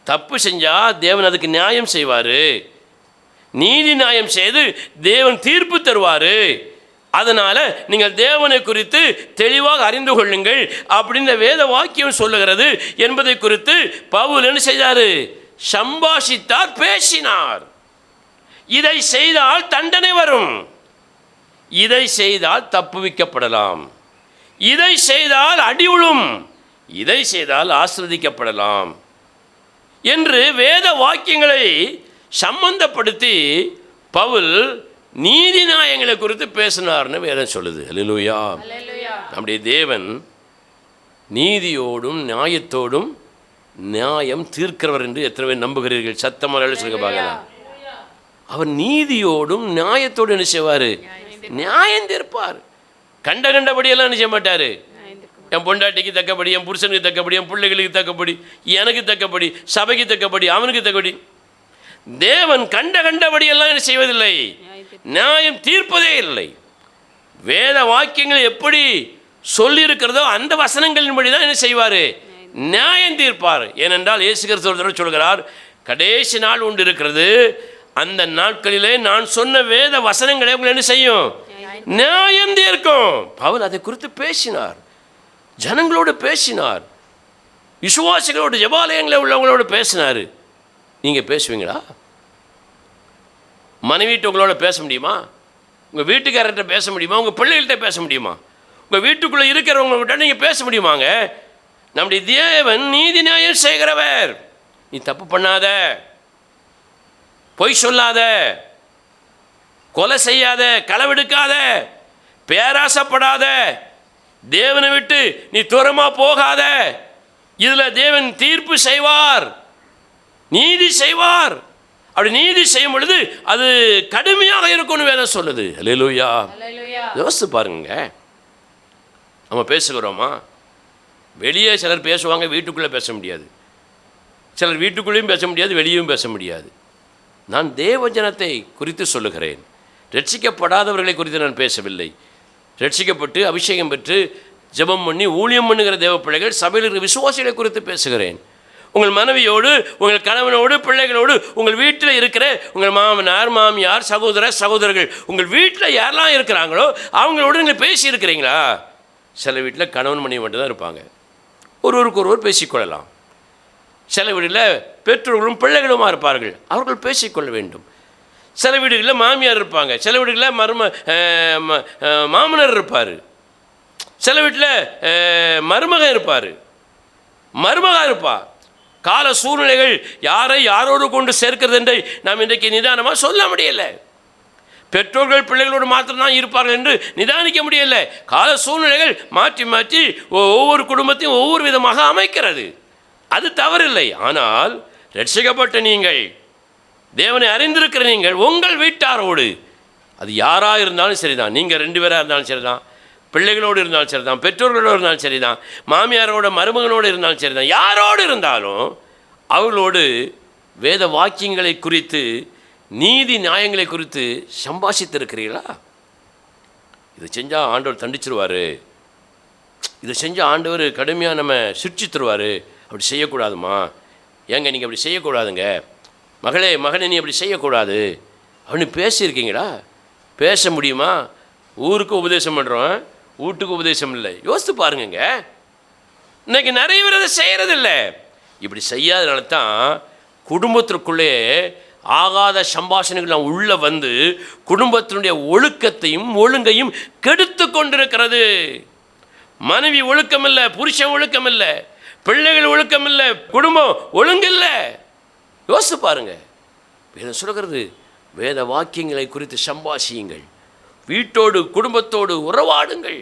தப்பு செஞ்சா தேவன் அதுக்கு நியாயம் செய்வார், நீதி நியாயம் செய்து தேவன் தீர்ப்பு தருவார். அதனால் நீங்கள் தேவனை குறித்து தெளிவாக அறிந்து கொள்ளுங்கள் அப்படின்ற வேத வாக்கியம் சொல்லுகிறது என்பதை குறித்து பவுல் என்ன செய்தார்? சம்பாஷித்தார், பேசினார். இதை செய்தால் தண்டனை வரும், இதை செய்தால் தப்புவிக்கப்படலாம், இதை செய்தால் அடி விழும், இதை செய்தால் ஆசீர்வதிக்கப்படலாம் என்று வேத வாக்கியங்களை சம்பந்தப்படுத்தி பவுல் நீதி நியாயங்களை குறித்து பேசினார்னு வேதம் சொல்லுது. அல்லேலூயா. நம்முடைய தேவன் நீதியோடும் நியாயத்தோடும் நியாயம் தீர்க்கிறவர் என்று எத்தனை பேர் நம்புகிறீர்கள்? சத்தமாக சொல்லுங்க பார்க்கலாம். அவர் நீதியோடும் நியாயத்தோடு என்ன செய்வார்? நியாயம் தீர்ப்பார். கண்டபடியெல்லாம் என்ன செய்ய மாட்டார். என் பொண்டாட்டிக்கு தக்கபடி, என் புருஷனுக்கு தக்கபடி, என் பிள்ளைகளுக்கு தக்கபடி, எனக்கு தக்கபடி, சபைக்கு தக்கபடி, அவனுக்கு தக்கபடி. தேவன் கண்டபடியெல்லாம் என்ன செய்வதில்லை, நியாயம் தீர்ப்பதே இல்லை. வேத வாக்கியங்கள் எப்படி சொல்லியிருக்கிறதோ அந்த வசனங்களின்படி தான் என்ன செய்வார்? நியாயம் தீர்ப்பார். ஏனென்றால் இயேசு கிறிஸ்து சொல்கிறார், கடைசி நாள் உண்டு இருக்கிறது, அந்த நாட்களிலே நான் சொன்ன வேத வசனங்களை உங்களை என்ன செய்யும்? நியாயம் தீர்க்கும். பவுல் அதை குறித்து பேசினார், ஜனங்களோடு பேசினார், விசுவாசிகளோடு ஜெபாலயங்களில் உள்ளவங்களோடு பேசினார். நீங்கள் பேசுவீங்களா? மனைவிட்டு உங்களோட பேச முடியுமா? உங்கள் வீட்டுக்காரர்கிட்ட பேச முடியுமா? உங்கள் பிள்ளைகள்கிட்ட பேச முடியுமா? உங்கள் வீட்டுக்குள்ளே இருக்கிறவங்ககிட்ட நீங்கள் பேச முடியுமாங்க? நம்முடைய தேவன் நீதி நியாயம் செய்கிறவர். நீ தப்பு பண்ணாத, பொய் சொல்லாத, கொலை செய்யாத, களவெடுக்காத, பேராசப்படாத, தேவனை விட்டு நீ தூரமாக போகாத. இதில் தேவன் தீர்ப்பு செய்வார், நீதி செய்வார். அப்படி நீதி செய்யும் பொழுது அது கடுமையாக இருக்கும்னு வேதம் சொல்லுது. அல்லேலூயா. யோசித்து பாருங்க. நம்ம பேசுகிறோமா? வெளியே சிலர் பேசுவாங்க, வீட்டுக்குள்ளே பேச முடியாது. சிலர் வீட்டுக்குள்ளேயும் பேச முடியாது, வெளியும் பேச முடியாது. நான் தேவஜனத்தை குறித்து சொல்லுகிறேன், ரட்சிக்கப்படாதவர்களை குறித்து நான் பேசவில்லை. ரட்சிக்கப்பட்டு அபிஷேகம் பெற்று ஜெபம் பண்ணி ஊழியம் பண்ணுகிற தேவ பிள்ளைகள், சபையில் இருக்கிற விசுவாசிகளை குறித்து பேசுகிறேன். உங்கள் மனைவியோடு, உங்கள் கணவனோடு, பிள்ளைகளோடு, உங்கள் வீட்டில் இருக்கிற உங்கள் மாமனார் மாமியார் சகோதர சகோதரர்கள், உங்கள் வீட்டில் யாரெல்லாம் இருக்கிறாங்களோ அவங்களோடு நீங்கள் பேசி இருக்கிறீங்களா? சில வீட்டில் கணவன் மனைவி மட்டும்தான் இருப்பாங்க, ஒருவருக்கு ஒருவர் பேசிக்கொள்ளலாம். சில வீடுகளில் பெற்றோர்களும் பிள்ளைகளுமா இருப்பார்கள், அவர்கள் பேசிக்கொள்ள வேண்டும். சில வீடுகளில் மாமியார் இருப்பாங்க, சில வீடுகளில் மாமனார் இருப்பார், சில வீட்டில் மருமகன் இருப்பார், மருமகா இருப்பார். கால சூழ்நிலைகள் யாரை யாரோடு கொண்டு சேர்க்கிறது என்று நாம் இன்றைக்கு நிதானமாக சொல்ல முடியலை. பெற்றோர்கள் பிள்ளைகளோடு மாத்திரம்தான் இருப்பார்கள் என்று நிதானிக்க முடியலை. கால சூழ்நிலைகள் மாற்றி மாற்றி ஒவ்வொரு குடும்பத்தையும் ஒவ்வொரு விதமாக அமைக்கிறது. அது தவறில்லை. ஆனால் ரட்சிக்கப்பட்ட நீங்கள், தேவனை அறிந்திருக்கிற நீங்கள், உங்கள் வீட்டாரோடு, அது யாராக இருந்தாலும் சரிதான், நீங்கள் 2 பேராக இருந்தாலும் சரிதான், பிள்ளைகளோடு இருந்தாலும் சரிதான், பெற்றோர்களோடு இருந்தாலும் சரிதான், மாமியாரோட மருமகனோடு இருந்தாலும் சரிதான், யாரோடு இருந்தாலும் அவர்களோடு வேத வாக்கியங்களை குறித்து, நீதி நியாயங்களை குறித்து சம்பாஷித்திருக்கிறீர்களா? இதை செஞ்சால் ஆண்டவர் தண்டிச்சிருவார், இதை செஞ்சால் ஆண்டவர் கடுமையாக நம்ம சிரிச்சித்துருவார், அப்படி செய்யக்கூடாதுமா, ஏங்க நீங்கள் அப்படி செய்யக்கூடாதுங்க, மகளே மகனே நீ அப்படி செய்யக்கூடாது அப்படின்னு பேசியிருக்கீங்களா? பேச முடியுமா? ஊருக்கு உபதேசம் பண்ணுறோம், வீட்டுக்கு உபதேசம் இல்லை. யோசித்து பாருங்க. இன்னைக்கு நிறைய பேர் அதை செய்கிறதில்லை. இப்படி செய்யாதனால தான் குடும்பத்திற்குள்ளே ஆகாத சம்பாஷணைகள் உள்ளே வந்து குடும்பத்தினுடைய ஒழுக்கத்தையும் ஒழுங்கையும் கெடுத்து கொண்டிருக்கிறது. மனைவி ஒழுக்கம் இல்லை, புருஷன் ஒழுக்கம் இல்லை, பிள்ளைகள் ஒழுக்கம் இல்லை, குடும்பம் ஒழுங்கில்லை. யோசித்து பாருங்க. வேதம் சொல்கிறது, வேத வாக்கியங்களை குறித்து சம்பாஷியுங்கள், வீட்டோடு குடும்பத்தோடு உறவாடுங்கள்.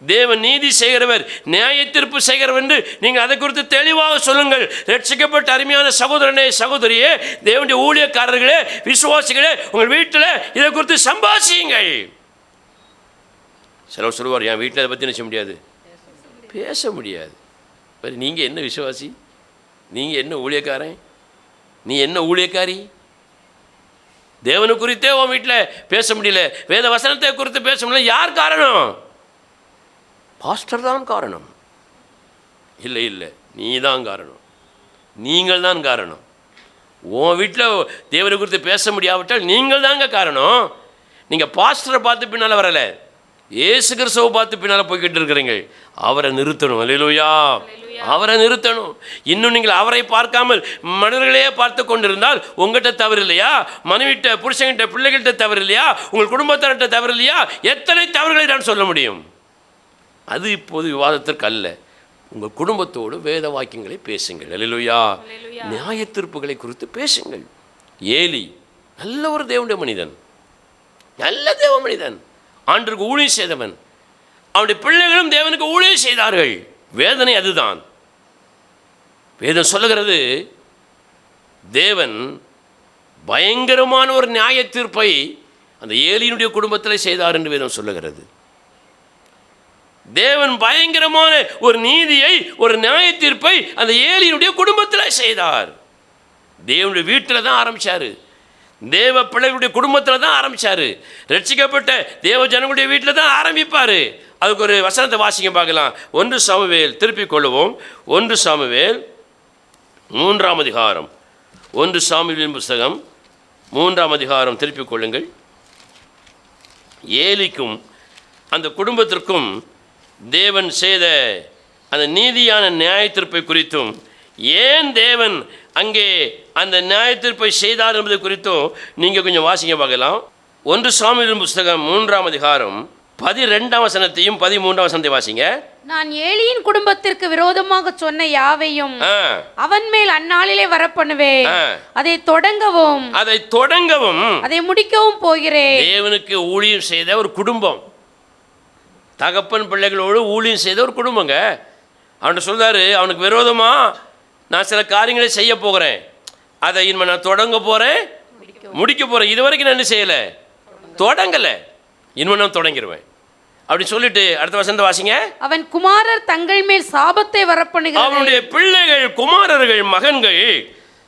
தேவன் நீதி செய்கிறவர், நியாய தீர்ப்பு செய்கிறவர் என்று நீங்கள் அதை குறித்து தெளிவாக சொல்லுங்கள். ரட்சிக்கப்பட்ட அருமையான சகோதரனே சகோதரியே, தேவனுடைய ஊழியக்காரர்களே விசுவாசிகளே, உங்கள் வீட்டில் இதை குறித்து சம்பாஷியுங்கள். சிலர் சொல்லுவார், என் வீட்டில் அதை பற்றி நினைச்ச முடியாது, பேச முடியாது. நீங்கள் என்ன விசுவாசி? நீங்கள் என்ன ஊழியக்காரன்? நீ என்ன ஊழியக்காரி? தேவனை குறித்தே உன் வீட்டில் பேச முடியல, வேத வசனத்தை குறித்து பேச முடியல. யார் காரணம்? பாஸ்டர் தான் காரணம். இல்லை இல்லை, நீ தான் காரணம், நீங்கள் தான் காரணம். உன் வீட்டில் தேவனை குறித்து பேச முடியாவிட்டால் நீங்கள் தாங்க காரணம். நீங்கள் பாஸ்டரை பார்த்து பின்னால் வரலை, இயேசு கிறிஸ்துவை பார்த்து பின்னால் போய்கிட்டு இருக்கிறீங்க. அவரை நிறுத்தணும். அல்லேலூயா. அவரை நிறுத்தணும். இன்னும் நீங்கள் அவரை பார்க்காமல் மனிதர்களே பார்த்து கொண்டிருந்தால் உங்கள்கிட்ட தவறு இல்லையா? மனைவிட்ட, புருஷன்கிட்ட, பிள்ளைகள்கிட்ட தவறு இல்லையா? உங்கள் குடும்பத்தார்கிட்ட தவறு இல்லையா? எத்தனை தவறுகளை நான் சொல்ல முடியும்? அது இப்போது விவாதத்திற்கு அல்ல. உங்கள் குடும்பத்தோடு வேத வாக்கியங்களை பேசுங்கள். அல்லேலூயா. நியாய தீர்ப்புகளை குறித்து பேசுங்கள். ஏலி நல்ல ஒரு தேவனுடைய மனிதன், நல்ல தேவ மனிதன், ஆண்டவருக்கு ஊழியம் செய்தவன். அவனுடைய பிள்ளைகளும் தேவனுக்கு ஊழியம் செய்தார்கள். வேதனை அதுதான். வேதம் சொல்லுகிறது, தேவன் பயங்கரமான ஒரு நியாய தீர்ப்பை அந்த ஏலியினுடைய குடும்பத்தில் செய்தார் என்று வேதம் சொல்லுகிறது. தேவன் பயங்கரமான ஒரு நீதியை, ஒரு நியாய தீர்ப்பை அந்த ஏலியினுடைய குடும்பத்தில் செய்தார். தேவனுடைய வீட்டில் தான் ஆரம்பித்தார், தேவ பிள்ளைகளுடைய குடும்பத்தில் தான் ஆரம்பித்தார். ரட்சிக்கப்பட்ட தேவ ஜனங்களுடைய வீட்டில் தான் ஆரம்பிப்பார். அதுக்கு ஒரு வசனத்தை வாசிக்க பார்க்கலாம். 1 சாமுவேல், திருப்பிக் கொள்ளுவோம். 1 சாமுவேல் 3ஆம் அதிகாரம், 1 சாமுவேலின் புஸ்தகம் 3ஆம் அதிகாரம் திருப்பிக் கொள்ளுங்கள். ஏலிக்கும் அந்த குடும்பத்திற்கும் தேவன் செய்த அந்த நீதியான நியாய தீர்ப்பை குறித்தும், ஏன் தேவன் அங்கே அந்த நியாய தீர்ப்பை செய்தார் என்பது குறித்தும் நீங்கள் கொஞ்சம் வாசிக்க பார்க்கலாம். 1 சாமுவேலின் புஸ்தகம் 3ஆம் அதிகாரம் 12ஆம் வசனத்தையும் 13ஆம் வசனத்தையும் வாசிங்க. நான் ஏலியின் குடும்பத்திற்கு விரோதமாக சொன்ன யாவையும் அவன் மேல் அந்நாளிலே வரப்பண்ணுவேன். அதை தொடங்கவும் அதை முடிக்கவும் போகிறேன். தேவனுக்கு ஊழியம் செய்த ஒரு குடும்பம், தகப்பன் பிள்ளைகளோடு ஊழியம் செய்த ஒரு குடும்பங்க. அவன் சொல்றாரு, அவனுக்கு விரோதமா நான் சில காரியங்களை செய்ய போகிறேன், அதை இனிமே நான் தொடங்க போறேன், முடிக்க போறேன். இது வரைக்கும் நான் என்ன செய்யல, தொடங்கல, இனிமே நான் தொடங்கிடுவேன் அப்படி சொல்லிட்டு அடுத்த வசனத்தை வாசிங்க. அவன் குமாரர் தங்கள் மேல் சாபத்தை வரப்பண்ணுகிறார். அவனுடைய பிள்ளைகள், குமாரர்கள், மகன்கள்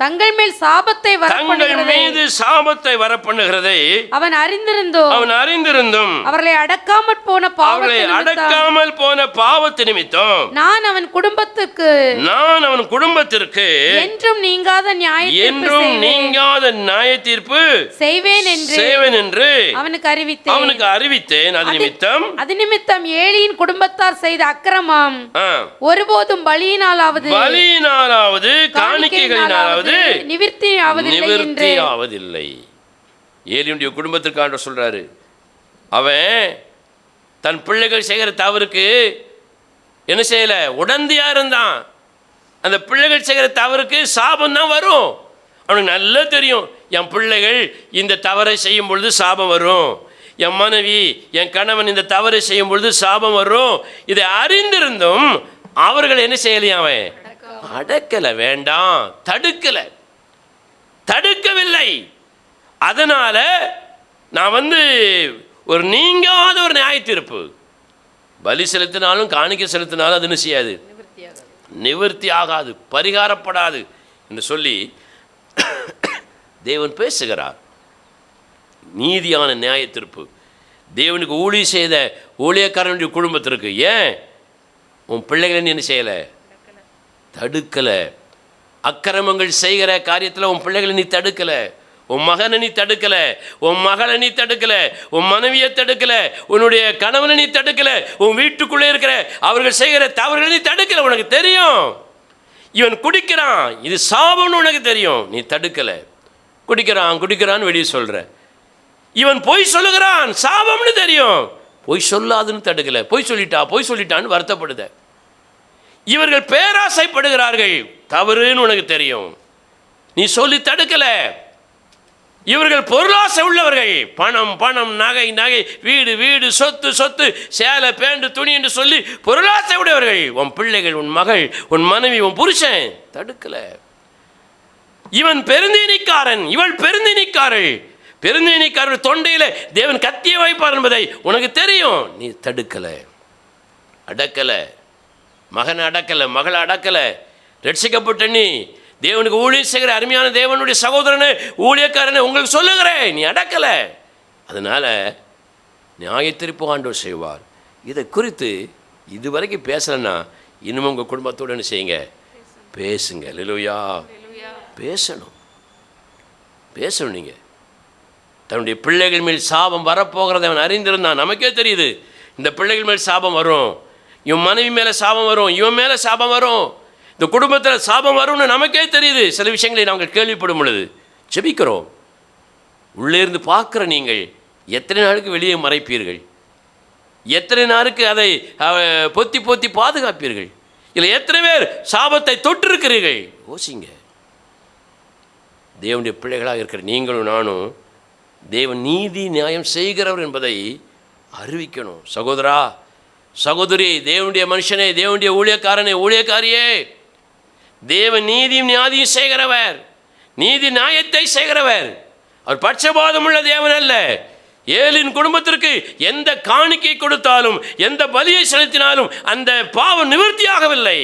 தங்கள் மேல் சாபத்தை வரப்பண்ணுகிறதை அவன் அறிந்திருந்தும் அவர்களை அடக்காமல் போன பாவத்து நிமித்தம் நான் அவன் குடும்பத்திற்கு என்றும் நீங்காத நியாய தீர்ப்பு செய்வேன் என்று அவனுக்கு அறிவித்தேன். அது நிமித்தம் ஏலியின் குடும்பத்தார் செய்த அக்கிரமம் ஒருபோதும் பலியினாலாவது காணிக்கைகளினாலாவது நிவர்த்தியாவதில்லை. ஏலியுடைய குடும்பத்திற்கு ஆண்டவர் சொல்றாரு, அவன் தன் பிள்ளைகள் செய்கிற தவறுக்கு என்ன செய்யல, உடந்தையா இருந்தான். அந்த பிள்ளைகள் செய்கிற தவறுக்கு சாபம் தான் வரும். அவனுக்கு நல்லா தெரியும், என் பிள்ளைகள் இந்த தவறை செய்யும் பொழுது சாபம் வரும், என் மனைவி என் கணவன் இந்த தவறை செய்யும் பொழுது சாபம் வரும். இதை அறிந்திருந்தும் அவர்கள் என்ன செய்யலையா, அவன் அடக்கல, வேண்டாம், தடுக்கவில்லை. அதனால நான் ஒரு நீங்காத ஒரு நியாய தீர்ப்பு, பலி செலுத்தினாலும் காணிக்கை செலுத்தினாலும் அது என்ன செய்யாது, நிவர்த்தி ஆகாது, பரிகாரப்படாது என்று சொல்லி தேவன் பேசுகிறார். நீதியான நியாய தீர்ப்பு தேவனுக்கு ஊழியம் செய்த ஊழியக்காரனுடைய குடும்பத்திற்கு. ஏன் உன் பிள்ளைகளை நீ என்ன செய்யலை, தடுக்கலை. அக்கிரமங்கள் செய்கிற காரியத்தில் உன் பிள்ளைகளை நீ தடுக்கலை, உன் மகனை நீ தடுக்கலை, உன் மகளை நீ தடுக்கலை, உன் மனைவியை தடுக்கலை, உன்னுடைய கணவனை நீ தடுக்கலை, உன் வீட்டுக்குள்ளே இருக்கிற அவர்கள் செய்கிற தவறுகளை நீ தடுக்கலை. உனக்கு தெரியும் இவன் குடிக்கிறான், இது சாபம்னு உனக்கு தெரியும், நீ தடுக்கலை. குடிக்கிறான்னு வெளியே சொல்கிற. இவன் பொய் சொல்லுகிறான், சாபம்னு தெரியும், பொய் சொல்லாதுன்னு தடுக்கலை. பொய் சொல்லிட்டான்னு வருத்தப்படுத. இவர்கள் பேராசைப்படுகிறார்கள், தவறுன்னு உனக்கு தெரியும், நீ சொல்லி தடுக்கல. இவர்கள் பொருளாசை உள்ளவர்கள், பணம் நகை வீடு சொத்து சேலை பேண்டு துணி என்று சொல்லி பொருளாசை உடையவர்கள். உன் பிள்ளைகள், உன் மகள், உன் மனைவி, உன் புருஷன் தடுக்கல. இவன் பெருந்தீனிக்காரன், இவள் பெருந்தீனிக்காரன் தொண்டையில தேவன் கத்திய வைப்பார் என்பதை உனக்கு தெரியும், நீ தடுக்கல, அடக்கல. மகனை அடக்கலை, மகளை அடக்கலை. ரட்சிக்கப்பட்ட நீ தேவனுக்கு ஊழியம் செய்கிற அருமையான தேவனுடைய சகோதரனை, ஊழியக்காரனை உங்களுக்கு சொல்லுகிறேன், நீ அடக்கலை. அதனால் நியாயத்தீர்ப்பு ஆண்டவர் செய்வார். இதை குறித்து இதுவரைக்கும் பேசலைன்னா இன்னும் உங்கள் குடும்பத்தோடு என்ன செய்யுங்க, பேசுங்க. அல்லேலூயா. பேசணும். நீங்கள் தன்னுடைய பிள்ளைகள் மேல் சாபம் வரப்போகிறத அவன் அறிந்திருந்தான். நமக்கே தெரியுது இந்த பிள்ளைகள் மேல் சாபம் வரும், இவன் மனைவி மேலே சாபம் வரும், இவன் மேலே சாபம் வரும், இந்த குடும்பத்தில் சாபம் வரும்னு நமக்கே தெரியுது. சில விஷயங்களை நாங்கள் கேள்விப்படும் பொழுது ஜெபிக்கிறோம். உள்ளே இருந்து பார்க்குற நீங்கள் எத்தனை நாளுக்கு வெளியே மறைப்பீர்கள், எத்தனை நாளுக்கு அதை பொத்தி பாதுகாப்பீர்கள், இல்லை எத்தனை பேர் சாபத்தை தொட்டிருக்கிறீர்கள், யோசிங்க. தேவனுடைய பிள்ளைகளாக இருக்கிற நீங்களும் நானும் தேவன் நீதி நியாயம் செய்கிறவர் என்பதை அறிவிக்கணும். சகோதரா, சகோதரி, தேவனுடைய மனுஷனே, தேவனுடைய ஊழியக்காரியே, தேவன் நீதியும் நியாயம் செய்கிறவர், நீதி நியாயத்தை செய்கிறவர். அவர் பட்சபாதம் உள்ள தேவன் அல்ல. ஏலின் குடும்பத்திற்கு எந்த காணிக்கை கொடுத்தாலும், எந்த பலியை செலுத்தினாலும் அந்த பாவம் நிவர்த்தியாகவில்லை.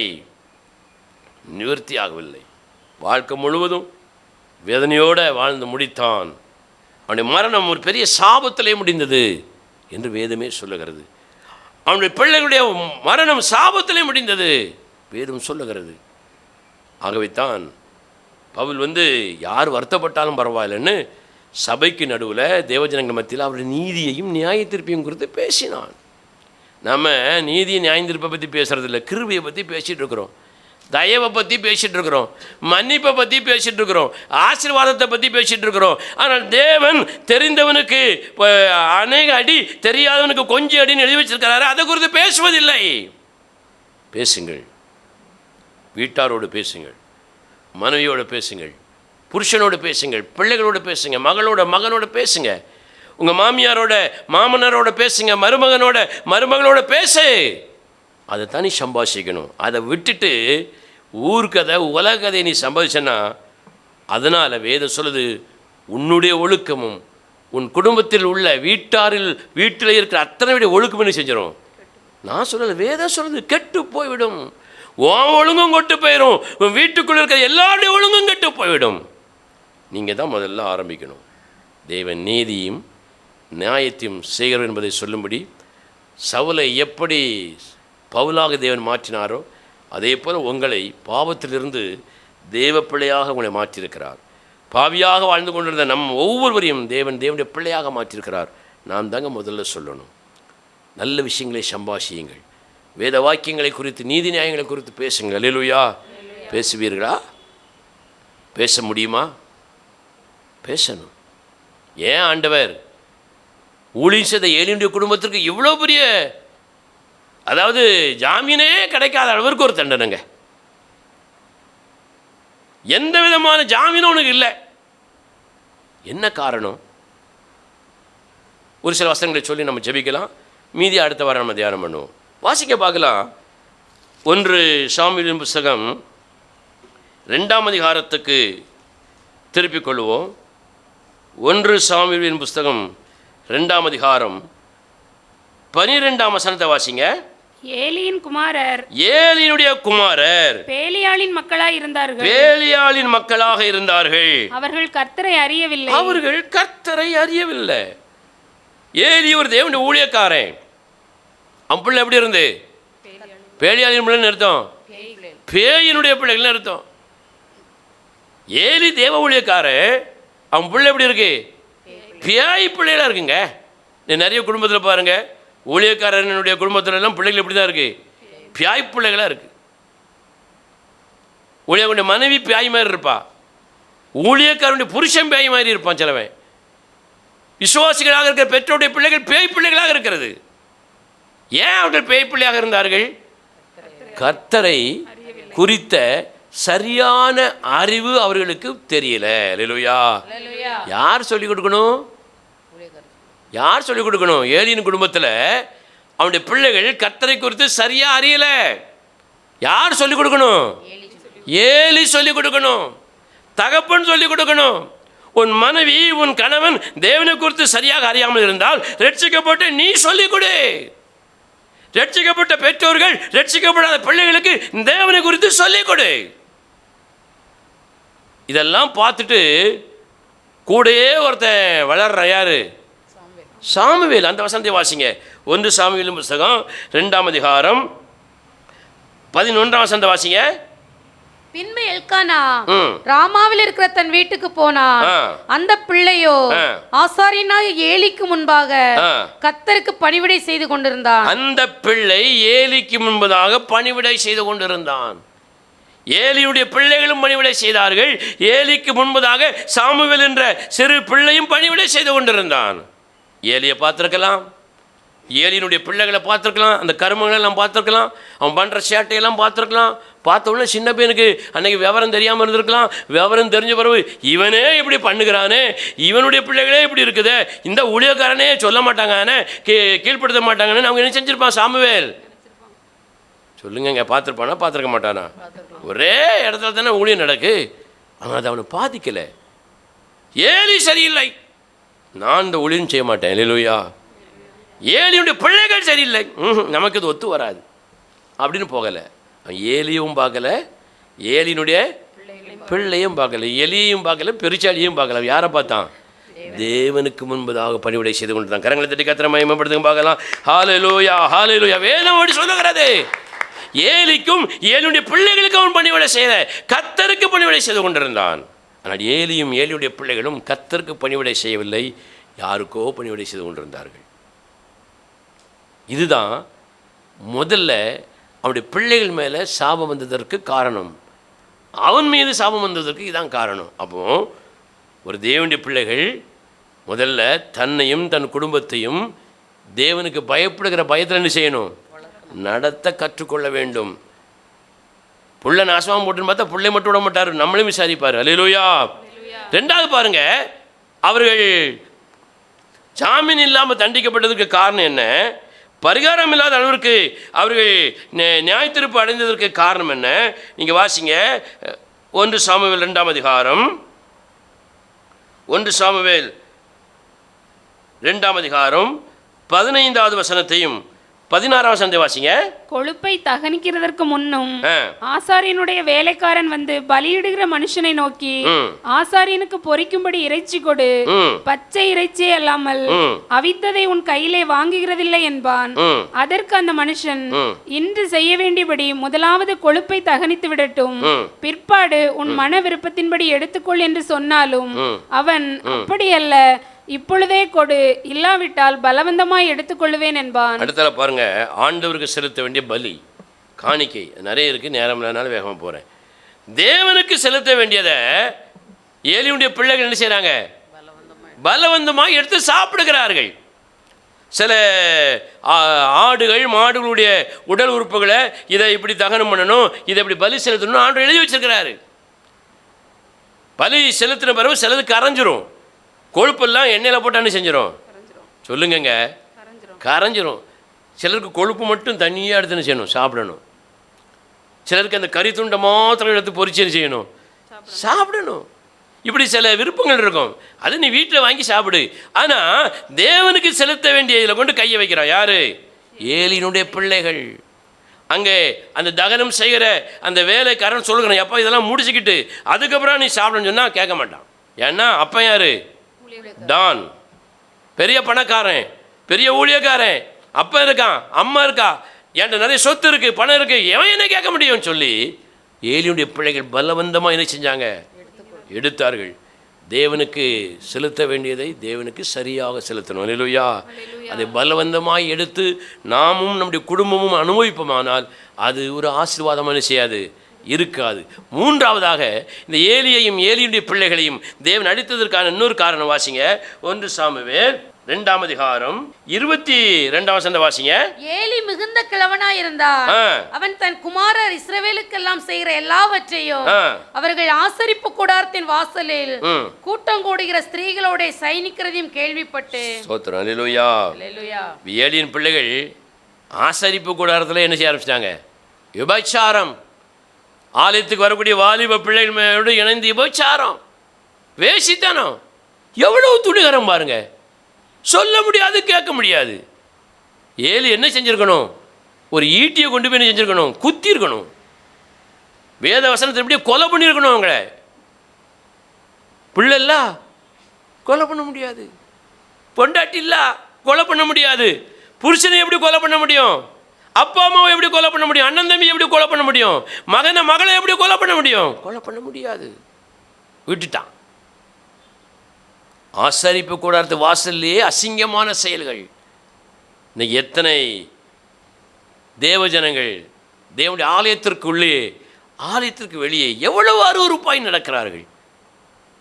வாழ்க்கை முழுவதும் வேதனையோடு வாழ்ந்து முடித்தான். அவனுடைய மரணம் ஒரு பெரிய சாபத்திலே முடிந்தது என்று வேதமே சொல்லுகிறது. அவனுடைய பிள்ளைகளுடைய மரணம் சாபத்திலே முடிந்தது வேதம் சொல்லுகிறது. ஆகவே தான் பவுல் யார் வருத்தப்பட்டாலும் பரவாயில்லைன்னு சபைக்கு நடுவில் தேவஜனங்கள் மத்தியில் அவருடைய நீதியையும் நியாய தீர்ப்பையும் குறித்து பேசினான். நம்ம நீதியை நியாய தீர்ப்பை பற்றி பேசுகிறதில்ல, கிருபையை பற்றி பேசிகிட்டு இருக்கிறோம். தயவை பற்றி பேசிகிட்டு இருக்கிறோம், மன்னிப்பை பற்றி பேசிகிட்டு இருக்கிறோம், ஆசீர்வாதத்தை பற்றி பேசிகிட்டு இருக்கிறோம். ஆனால் தேவன் தெரிந்தவனுக்கு அநேக அடி, தெரியாதவனுக்கு கொஞ்சம் அடின்னு எழுதி வச்சிருக்கிறாரு. அதை குறித்து பேசுவதில்லை. பேசுங்கள், வீட்டாரோடு பேசுங்கள், மனைவியோடு பேசுங்கள், புருஷனோடு பேசுங்கள், பிள்ளைகளோடு பேசுங்க, மகனோட பேசுங்க, உங்கள் மாமியாரோட மாமனாரோட பேசுங்க, மருமகளோட பேசு. அதை தான் நீ சம்பாஷிக்கணும். அதை விட்டுட்டு ஊர்கதை உலகதை நீ சம்பாதிச்சனா, அதனால் வேதம் சொல்லுது, உன்னுடைய ஒழுக்கமும் உன் குடும்பத்தில் உள்ள வீட்டில் இருக்கிற அத்தனை ஒழுக்கமும் நீ செஞ்சிடும். நான் சொல்லலை, வேதம் சொல்லுது, கெட்டு போய்விடும். உன் ஒழுங்கும் கெட்டு போயிடும், உன் வீட்டுக்குள்ளே இருக்கிற எல்லாருடைய ஒழுங்கும் கெட்டு போய்விடும். நீங்கள் தான் முதல்ல ஆரம்பிக்கணும். தேவன் நீதியும் நியாயத்தையும் செய்கிறோம் என்பதை சொல்லும்படி சவுலை எப்படி பவுலாக தேவன் மாற்றினாரோ அதே போல் உங்களை பாவத்திலிருந்து தேவ பிள்ளையாக உங்களை மாற்றியிருக்கிறார். பாவியாக வாழ்ந்து கொண்டிருந்த ஒவ்வொருவரையும் தேவனுடைய பிள்ளையாக மாற்றியிருக்கிறார். நாம் தாங்க முதல்ல சொல்லணும். நல்ல விஷயங்களை சம்பாஷியுங்கள், வேத வாக்கியங்களை குறித்து, நீதி நியாயங்களை குறித்து பேசுங்கள். அல்லேலூயா. பேசுவீர்களா? பேச முடியுமா? பேசணும். ஏன் ஆண்டவர் ஊழியம் செய்த ஏலியுடைய குடும்பத்திற்கு இவ்வளோ பெரிய, அதாவது ஜாமீனே கிடைக்காத அளவிற்கு ஒரு தண்டனைங்க. எந்த விதமான ஜாமீனும் உனக்கு இல்லை. என்ன காரணம்? ஒரு சில வசனங்களை சொல்லி நம்ம ஜெபிக்கலாம். மீதி அடுத்த வாரம் நம்ம தியானம் பண்ணுவோம். வாசிக்க பார்க்கலாம். 1 சாமுவேலின் புஸ்தகம் 2ஆம் அதிகாரத்துக்கு திருப்பிக் கொள்வோம். 1 சாமுவேலின் புஸ்தகம் 2ஆம் அதிகாரம் 12ஆம் வசனத்தை வாசிங்க. ஏலியின் குமாரர் பேலியாளின் மக்களாக இருந்தார்கள். அவர்கள் கர்த்தரை அறியவில்லை. ஏலி ஒரு தேவனுடைய ஊழியக்காரன். அவன் பிள்ளை எப்படி இருந்து? பேலியாளின் பிள்ளைன்னு அர்த்தம், பேயினுடைய பிள்ளைகள்னு அர்த்தம். ஏலி தேவ ஊழியக்காரன், அவன் பிள்ளை எப்படி இருக்கு? பேய் பிள்ளைகளாக இருக்குங்க. நிறைய குடும்பத்தில் பாருங்க, ஊழியக்காரனுடைய குடும்பத்திலெல்லாம் பிள்ளைகள் எப்படி தான் இருக்குது? பியாய் பிள்ளைகளாக இருக்குது. ஊழியர்களுடைய மனைவி பியாய் மாதிரி இருப்பா, ஊழியக்காரனுடைய புருஷன் பேய் மாதிரி இருப்பான் சிலவன். விசுவாசிகளாக இருக்கிற பெற்றோருடைய பிள்ளைகள் பேய் பிள்ளைகளாக இருக்கிறது. ஏன் அவர்கள் பேய் பிள்ளையாக இருந்தார்கள்? கர்த்தரை குறித்த சரியான அறிவு அவர்களுக்கு தெரியல. அல்லேலூயா. யார் சொல்லிக் கொடுக்கணும்? ஏலியின் குடும்பத்தில் அவனுடைய பிள்ளைகள் கர்த்தரை குறித்து சரியா அறியல. யார் சொல்லிக் கொடுக்கணும்? ஏலி சொல்லிக் கொடுக்கணும், தகப்பன் சொல்லிக் கொடுக்கணும். உன் மனைவி, உன் கணவன் தேவனை குறித்து சரியாக அறியாமல் இருந்தால் ரட்சிக்கப்பட்டு நீ சொல்லிக் கொடு. ரட்சிக்கப்பட்ட பெற்றோர்கள் ரட்சிக்கப்படாத பிள்ளைகளுக்கு தேவனை குறித்து சொல்லிக் கொடு. இதெல்லாம் பார்த்துட்டு கூடயே ஒருத்தன் வளர்ற யாரு? சாமுவேல். அந்த வசனத்தை வாசிங்க. 1 சாமுவேலின் புஸ்தகம் 2ஆம் அதிகாரம் 11ஆம் வசனத்தை வாசிங்க. பின்பு எல்கானா ராமாவில் இருக்கிற தன் வீட்டுக்கு போனான். அந்த பிள்ளையோ ஆசாரியனாகிய ஏலிக்கு முன்பாக கர்த்தருக்கு பணிவிடை செய்து கொண்டிருந்தான். அந்த பிள்ளை ஏலிக்கு முன்பதாக பணிவிடை செய்து கொண்டிருந்தான். ஏலியுடைய பிள்ளைகளும் பணிவிடை செய்தார்கள். ஏலிக்கு முன்பதாக சாமுவேல் என்ற சிறு பிள்ளையும் பணிவிடை செய்து கொண்டிருந்தான். ஏலியை பார்த்துருக்கலாம், ஏலியினுடைய பிள்ளைகளை பார்த்துருக்கலாம், அந்த கருமங்களை எல்லாம் பார்த்துருக்கலாம், அவன் பண்ணுற சேட்டையெல்லாம் பார்த்துருக்கலாம். பார்த்த உடனே சின்ன பையனுக்கு அன்னைக்கு விவரம் தெரியாமல் இருந்திருக்கலாம். விவரம் தெரிஞ்ச பிறகு இவனே இப்படி பண்ணுகிறானே, இவனுடைய பிள்ளைகளே இப்படி இருக்குது, இந்த ஊழியக்காரனே சொல்ல மாட்டாங்கன்னு கீழ்ப்படுத்த மாட்டாங்கன்னு அவங்க என்ன செஞ்சிருப்பான்? சாமுவேல் சொல்லுங்க, பார்த்துருப்பானா? பார்த்துருக்க மாட்டானா? ஒரே இடத்துல தானே ஊழியம் நடக்கு. ஆனால் அது அவனை பாதிக்கலை. ஏலி சரியில்லை, நான் இந்த ஊழியம் செய்ய மாட்டேன். அல்லேலூயா. ஏலியுடைய பிள்ளைகள் சரியில்லை, நமக்கு இது ஒத்து வராது அப்படின்னு போகலை. ஏலியும் பார்க்கல, ஏலியினுடைய பிள்ளையும் பார்க்கல, எலியையும் பார்க்கல, பெருச்சாலியையும் பார்க்கல. யாரை பார்த்தான்? தேவனுக்கு முன்பதாக பணிவிடை செய்து கொண்டு தான். கரங்களை தட்டி கர்த்தரை மகிமைப்படுத்துங்க பார்க்கலாம். ஹல்லேலூயா, ஹல்லேலூயா. வேதம் அப்படி சொல்லுகிறது. ஏலிக்கும் ஏலியுடைய பிள்ளைகளுக்கு அவன் பணிவிடை செய்த, கர்த்தருக்கு பணிவிடை செய்து கொண்டிருந்தான். ஆனால் ஏலியும் ஏலியுடைய பிள்ளைகளும் கர்த்தருக்கு பணிவிடை செய்யவில்லை, யாருக்கோ பணிவிடை செய்து கொண்டிருந்தார்கள். இதுதான் முதல்ல அவனுடைய பிள்ளைகள் மேலே சாபம் வந்ததற்கு காரணம், அவன் மீது சாபம் வந்ததற்கு இதான் காரணம். அப்போ ஒரு தேவனுடைய பிள்ளைகள் முதல்ல தன்னையும் தன் குடும்பத்தையும் தேவனுக்கு பயப்படுகிற பயத்தில் என்ன செய்யணும்? நடத்த கற்றுக்கொள்ள வேண்டும். புள்ள நாசமாக போட்டுன்னு பார்த்தா பிள்ளை மட்டும் விட மாட்டார், நம்மளையும் விசாரிப்பார். அல்லேலூயா. ரெண்டாவது பாருங்க, அவர்கள் ஜாமீன் இல்லாமல் தண்டிக்கப்பட்டதுக்கு காரணம் என்ன? பரிகாரம் இல்லாத அளவிற்கு அவர்கள் நியாயத்தீர்ப்பு அடைந்ததற்கு காரணம் என்ன? நீங்கள் வாசிங்க 1 சாமுவேல் 2ஆம் அதிகாரம், 1 சாமுவேல் 2ஆம் அதிகாரம் 15வது வசனத்தையும் 16ஆம் வசனத்தை வாசிங்க. கொழுப்பை தகனிக்கிறதற்கு முன்னும் ஆசாரியனுடைய வேலைக்காரன் வந்து பலியிடுகிற மனுஷனை நோக்கி, ஆசாரியனுக்கு பொரிக்கும்படி இறைச்சி கொடு, பச்சை இறைச்சியே அல்லாமல் அவித்ததை உன் கையிலே வாங்குகிறதில்லை என்பான். அதற்கு அந்த மனுஷன், இன்று செய்ய வேண்டியபடி முதலாவது கொழுப்பை தகனித்து விடட்டும், பிற்பாடு உன் மன விருப்பத்தின்படி எடுத்துக்கொள் என்று சொன்னாலும் அவன், அப்படியல்ல, இப்பொழுதே கொடு, இல்லாவிட்டால் பலவந்தமாய் எடுத்துக்கொள்ளுவேன் என்பான். அடுத்தல பாருங்க, ஆண்டவருக்கு செலுத்த வேண்டிய பலி காணிக்கை நிறைய இருக்கு, நேரம் இல்லைனாலும் வேகமாக போகிறேன். தேவனுக்கு செலுத்த வேண்டியதை ஏலியுடைய பிள்ளைகள் என்ன செய்கிறாங்க? பலவந்தமாக எடுத்து சாப்பிடுகிறார்கள். சில ஆடுகள் மாடுகளுடைய உடல் உறுப்புகளை இதை இப்படி தகனம் பண்ணணும், இதை இப்படி பலி செலுத்தணும் ஆண்டு எழுதி வச்சிருக்கிறாரு. பலி செலுத்தின பிறகு சிலது கரைஞ்சிரும், கொழுப்பெல்லாம் எண்ணெயில் போட்டு என்ன செஞ்சிடும்? சொல்லுங்கங்க, கரைஞ்சிரும். சிலருக்கு கொழுப்பு மட்டும் தனியாக எடுத்துன்னு செய்யணும், சாப்பிடணும். சிலருக்கு அந்த கறி துண்டை மாத்திரம் எடுத்து பொரிச்சு செய்யணும், சாப்பிடணும். இப்படி சில விருப்பங்கள் இருக்கும், அது நீ வீட்டில் வாங்கி சாப்பிடு. ஆனால் தேவனுக்கு செலுத்த வேண்டிய இதில் கொண்டு கையை வைக்கிறான் யாரு? ஏலியினுடைய பிள்ளைகள். அங்கே அந்த தகனம் செய்கிற அந்த வேலைக்காரன் சொல்லுகிறான், எப்போ இதெல்லாம் முடிச்சுக்கிட்டு அதுக்கப்புறம் நீ சாப்பிடணும்னு சொன்னால் கேட்க மாட்டான். ஏன்னா அப்போ யாரு? டான், பெரிய பணக்காரன், பெரிய ஊழியக்காரன், அப்பா இருக்கான், அம்மா இருக்கா, என்கிட்ட நிறைய சொத்து இருக்கு, பணம் இருக்கு, எவன் என்ன கேட்க முடியும்னு சொல்லி ஏலியுடைய பிள்ளைகள் பலவந்தமாக என்ன செஞ்சாங்க? எடுத்தார்கள். தேவனுக்கு செலுத்த வேண்டியதை தேவனுக்கு சரியாக செலுத்தணும். அல்லேலூயா. அதை பலவந்தமாய் எடுத்து நாமும் நம்முடைய குடும்பமும் அனுபவிப்போமானால் அது ஒரு ஆசீர்வாதமான செய்யாது, இருக்காது. மூன்றாவதாக இந்த ஏலியையும் ஏலியுடைய பிள்ளைகளையும் தேவன் அடித்ததற்கான இன்னொரு காரணம் வாசிங்க. 1 சாமுவேல் 2ஆம் அதிகாரம் 22ஆம் வசனத்தை வாசிங்க. ஏலி மிகுந்த கிழவனாய் இருந்தான். அவன் தன் குமாரர் இஸ்ரவேலுக்கெல்லாம் செய்கிற எல்லாவற்றையும் அவர்கள் ஆசரிப்பு கூடாரத்தின் வாசலில் கூட்டம் கூடுகிற ஸ்திரீகளோட சைனிக்கிறதையும் கேள்விப்பட்டு, ஸ்தோத்திரம், அல்லேலூயா. ஏலியின் பிள்ளைகள் ஆசரிப்பு கூடாரத்தில் என்ன செய்ய ஆரம்பிச்சிட்டாங்க? விபச்சாரம். ஆலயத்துக்கு வரக்கூடிய வாலிப பிள்ளைகளோடு இணைந்து விபச்சாரம், வேசித்தனம். எவ்வளவு துணிகரம் பாருங்க, சொல்ல முடியாது, கேட்க முடியாது. ஏலி என்ன செஞ்சிருக்கணும்? ஒரு ஈட்டியை கொண்டு போய் என்ன செஞ்சிருக்கணும்? குத்தி இருக்கணும். வேத வசனத்தை எப்படியே கொலை பண்ணியிருக்கணும். அவங்கள பிள்ளைல கொலை பண்ண முடியாது, பொண்டாட்டி இல்ல கொலை பண்ண முடியாது, புருஷனை எப்படி கொலை பண்ண முடியும்? அப்பா அம்மாவை எப்படி கொலை பண்ண முடியும்? அண்ணன் தம்பி எப்படி கொலை பண்ண முடியும்? மகனை மகளை எப்படி கொலை பண்ண முடியும்? கொலை பண்ண முடியாது, விட்டுட்டான். ஆசரிப்பு கூடாரத்து வாசல்லையே அசிங்கமான செயல்கள். இன்னைக்கு எத்தனை தேவஜனங்கள் தேவனுடைய ஆலயத்திற்குள்ளே ஆலயத்திற்கு வெளியே எவ்வளவு அருவருப்பாய் நடக்கிறார்கள்.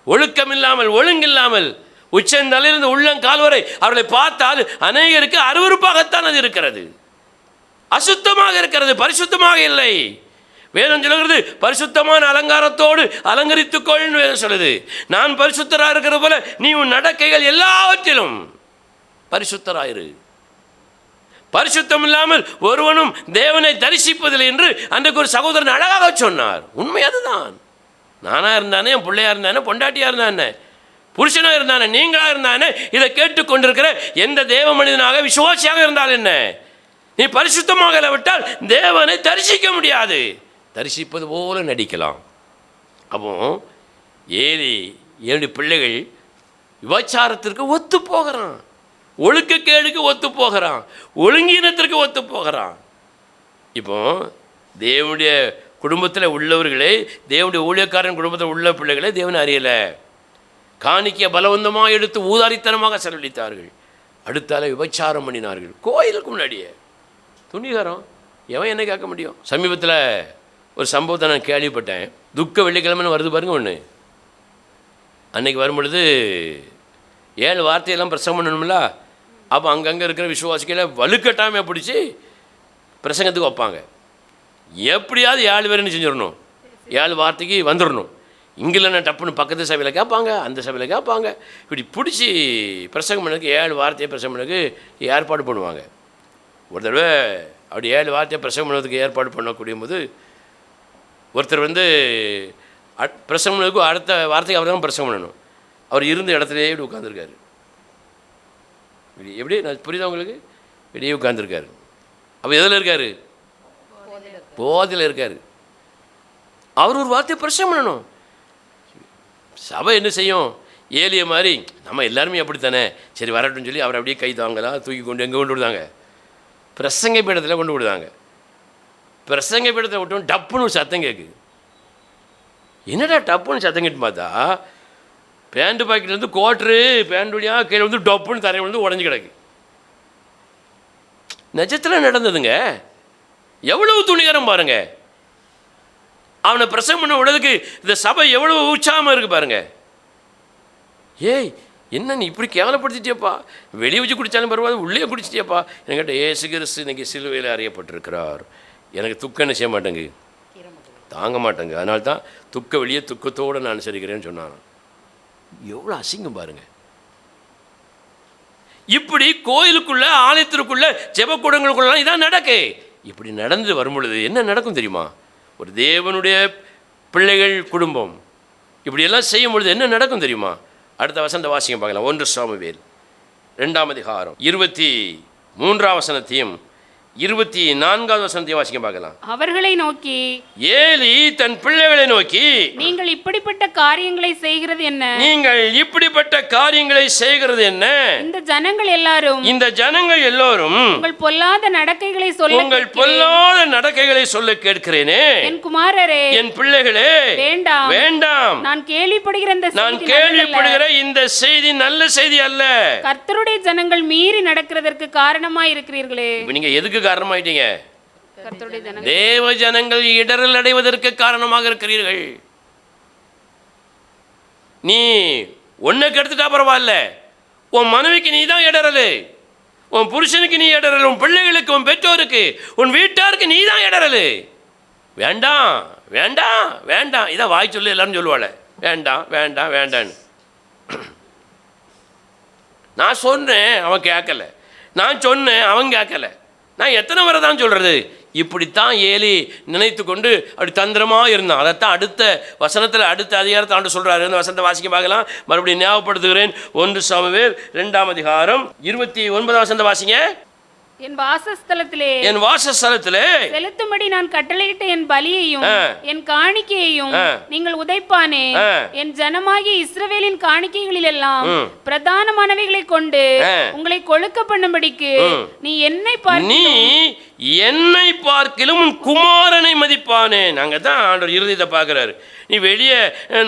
ஒழுக்கம் இல்லாமல், ஒழுங்கில்லாமல், உச்சந்தலையிலிருந்து உள்ளங்கால் வரை அவர்களை பார்த்தால் அநேகருக்கு அருவருப்பாகத்தான் அது இருக்கிறது. அசுத்தமாக இருக்கிறது, பரிசுத்தமாக இல்லை. வேதம் சொல்லுகிறது பரிசுத்தமான அலங்காரத்தோடு அலங்கரித்துக்கொள்னு வேதம் சொல்லுது. நான் பரிசுத்தராக இருக்கிற போல நீ உன் நடக்கைகள் எல்லாவற்றிலும் பரிசுத்தராயிரு. பரிசுத்தம் இல்லாமல் ஒருவனும் தேவனை தரிசிப்பதில்லை என்று அன்றைக்கு ஒரு சகோதரன் அழகாக சொன்னார். உண்மை அதுதான். நானா இருந்தானே, என் பிள்ளையா இருந்தானே, பொண்டாட்டியா இருந்தானே, புருஷனாக இருந்தானே, நீங்களாக இருந்தானே, இதை கேட்டுக்கொண்டிருக்கிற எந்த தேவ மனிதனாக விசுவாசியாக இருந்தால் என்ன, நீ பரிசுத்தமாக விட்டால் தேவனை தரிசிக்க முடியாது. தரிசிப்பது போல நடிக்கலாம். அப்போ ஏழு பிள்ளைகள் விபச்சாரத்திற்கு ஒத்து போகிறான், ஒழுக்கக்கேடுக்கு ஒத்து போகிறான், ஒழுங்கீனத்திற்கு ஒத்து போகிறான். இப்போ தேவனுடைய குடும்பத்தில் உள்ளவர்களே, தேவனுடைய ஊழியக்காரன் குடும்பத்தில் உள்ள பிள்ளைகளே தேவனை அறியலை. காணிக்கையை பலவந்தமாக எடுத்து ஊதாரித்தனமாக செலவழித்தார்கள். அடுத்தால விபச்சாரம் பண்ணினார்கள். கோயிலுக்கு முன்னாடியே துணிகரம். எவன் என்ன கேட்க முடியும்? சமீபத்தில் ஒரு சம்பவத்தை நான் கேள்விப்பட்டேன். துக்க வெள்ளிக்கிழமைன்னு வருது பாருங்க ஒன்று. அன்றைக்கி வரும்பொழுது 7 வார்த்தையெல்லாம் பிரசங்கம் பண்ணணும்ல. அப்போ அங்கங்கே இருக்கிற விசுவாசிகளை வலுக்கட்டாமல் பிடிச்சி பிரசங்கத்துக்கு வைப்பாங்க. எப்படியாவது 7 பேர் என்ன செஞ்சிடணும், 7 வார்த்தைக்கு வந்துடணும். இங்கில்லைன்னா டப்புன்னு பக்கத்து சபையில் கேட்பாங்க, அந்த சபையில் கேட்பாங்க. இப்படி பிடிச்சி பிரசங்கம் பண்ணதுக்கு 7 வார்த்தையை பிரசங்கம் பண்ணதுக்கு ஏற்பாடு பண்ணுவாங்க. ஒரு தடவை அப்படி 7 வார்த்தையை பிரசங்கம் பண்ணுறதுக்கு ஏற்பாடு பண்ணக்கூடிய போது ஒருத்தர் வந்து பிரசங்கம் பண்ணதுக்கு அடுத்த வார்த்தைக்கு அவர் தான் பிரசங்கம் பண்ணணும். அவர் இருந்த இடத்துலையே இப்படி உட்காந்துருக்காரு. எப்படி நான் புரியுதா உங்களுக்கு? வெளியே உட்காந்துருக்காரு. அப்போ எதில் இருக்கார்? போதையில் இருக்கார். அவர் ஒரு வார்த்தையை பிரசங்கம் பண்ணணும். சபை என்ன செய்யும்? ஏலிய மாதிரி நம்ம எல்லாருமே அப்படித்தானே, சரி வரட்டும்னு சொல்லி அவர் அப்படியே கை தாங்கலாம் தூக்கி கொண்டு எங்கே கொண்டு விடுதாங்க? பிரசங்க பீடத்தில் கொண்டு விடுதாங்க. பிரசங்க பீடத்தில் விட்டோம், டப்புன்னு ஒரு சத்தம் கேட்குது. என்னடா டப்புன்னு சத்தம் கேட்டு பார்த்தா பேண்ட் பாக்கெட்லேருந்து கோட்ரு பேண்ட் வழியாக கீழே வந்து டப்புன்னு தரையை வந்து உடஞ்சி கிடக்கு. நிஜத்தில் நடந்ததுங்க. எவ்வளவு துணிகரம் பாருங்க. அவனை பிரசங்கம் பண்ண விடுறதுக்கு இந்த சபை எவ்வளவு உற்சாகமாக இருக்குது பாருங்க. ஏய் என்ன நீ இப்படி கேவலப்படுத்திட்டியப்பா, வெளியே வச்சு குடித்தாலும் பரவாயில்ல, உள்ளே குடிச்சிட்டியப்பா. என்கிட்ட ஏசு கிறிஸ்து இன்றைக்கி சிலுவையில் அறியப்பட்டிருக்கிறார். எனக்கு துக்கம் என்ன செய்ய மாட்டேங்க, தாங்க மாட்டேங்க. அதனால தான் துக்க வெளியே துக்கத்தோடு நான் சரிக்கிறேன்னு சொன்னான். எவ்வளோ அசிங்கம் பாருங்க. இப்படி கோயிலுக்குள்ள ஆலயத்திற்குள்ள ஜெபக்கூடங்களுக்குள்ளலாம் இதான் நடக்கு. இப்படி நடந்து வரும் பொழுது என்ன நடக்கும் தெரியுமா? ஒரு தேவனுடைய பிள்ளைகள் குடும்பம் இப்படியெல்லாம் செய்யும் பொழுது என்ன நடக்கும் தெரியுமா? அடுத்த வசனத்தை வாசிங்க பார்க்கலாம். 1 சாமுவேல் 2ஆம் அதிகாரம் 23ஆம் வசனத்தையும் 24ஆவது வசனத்தையும் வாசிக்க பார்க்கலாம். அவர்களை நோக்கி ஏலி தன் பிள்ளைகளை நோக்கி, நீங்கள் இப்படிப்பட்ட காரியங்களை செய்கிறது என்ன? நீங்கள் இப்படிப்பட்ட காரியங்களை செய்கிறது என்ன? இந்த ஜனங்கள் எல்லாரும் உங்கள் பொல்லாத நடக்கைகளை சொல்ல உங்கள் பொல்லாத நடக்கைகளை சொல்ல கேட்கிறேனே. என் குமாரரே, என் பிள்ளைகளே, வேண்டாம் வேண்டாம். நான் கேள்விப்படுகிற இந்த செய்தி நல்ல செய்தி அல்ல. கர்த்தருடைய ஜனங்கள் மீறி நடக்கிறதற்கு காரணமாய் இருக்கிறீர்களே. நீங்க எதுக்கு காரணமாயிட்டீங்க? தேவ ஜனங்கள் இடரல் அடைவதற்கு காரணமாக இருக்கிறீர்கள். நீ ஒன்னை கெடுத்துட்டா பரவாயில்ல, உன் மனைவிக்கு நீ தான் இடரல், உன் புருஷனுக்கு நீ இடரல், உன் பிள்ளைகளுக்கு, உன் பெற்றோருக்கு, உன் வீட்டாருக்கு நீ தான் இடரல். வேண்டாம் வேண்டாம் வேண்டாம், இதான் வாய் சொல்லி எல்லாரும் சொல்லுவாள். வேண்டாம் வேண்டாம் வேண்டான்னு நான் சொன்னேன், அவன் கேட்கல. நான் சொன்னேன், அவன் கேட்கல. நான் எத்தனை முறை தான் சொல்கிறது? இப்படித்தான் ஏலி நினைத்து கொண்டு அப்படி தந்திரமாக இருந்தான். அதைத்தான் அடுத்த வசனத்தில் அடுத்த அதிகாரத்தை ஆண்டு சொல்கிறாரு. இந்த வசனத்தை வாசிக்க பார்க்கலாம். மறுபடியும் ஞாபகப்படுத்துகிறேன். 1 சாமுவேல் 2ஆம் அதிகாரம் 29ஆம் வசனத்தை வாசிங்க. என் வாசஸ்தலத்திலே செலுத்தும்படி நான் கட்டளையிட்ட என் பலியையும் என் காணிக்கையையும் நீங்கள் உதைப்பானே. என் ஜனமாகிய இஸ்ரவேலின் காணிக்கைகளில் எல்லாம் பிரதானமானவைகளை கொண்டு உங்களை கொழுக்க பண்ணும்படிக்கு நீ என்னை பார்க்கிலும் உன் குமாரனை மதிப்பானே. நாங்கள் தான் ஆண்டவர் இருதயத்தை பார்க்குறாரு. நீ வெளியே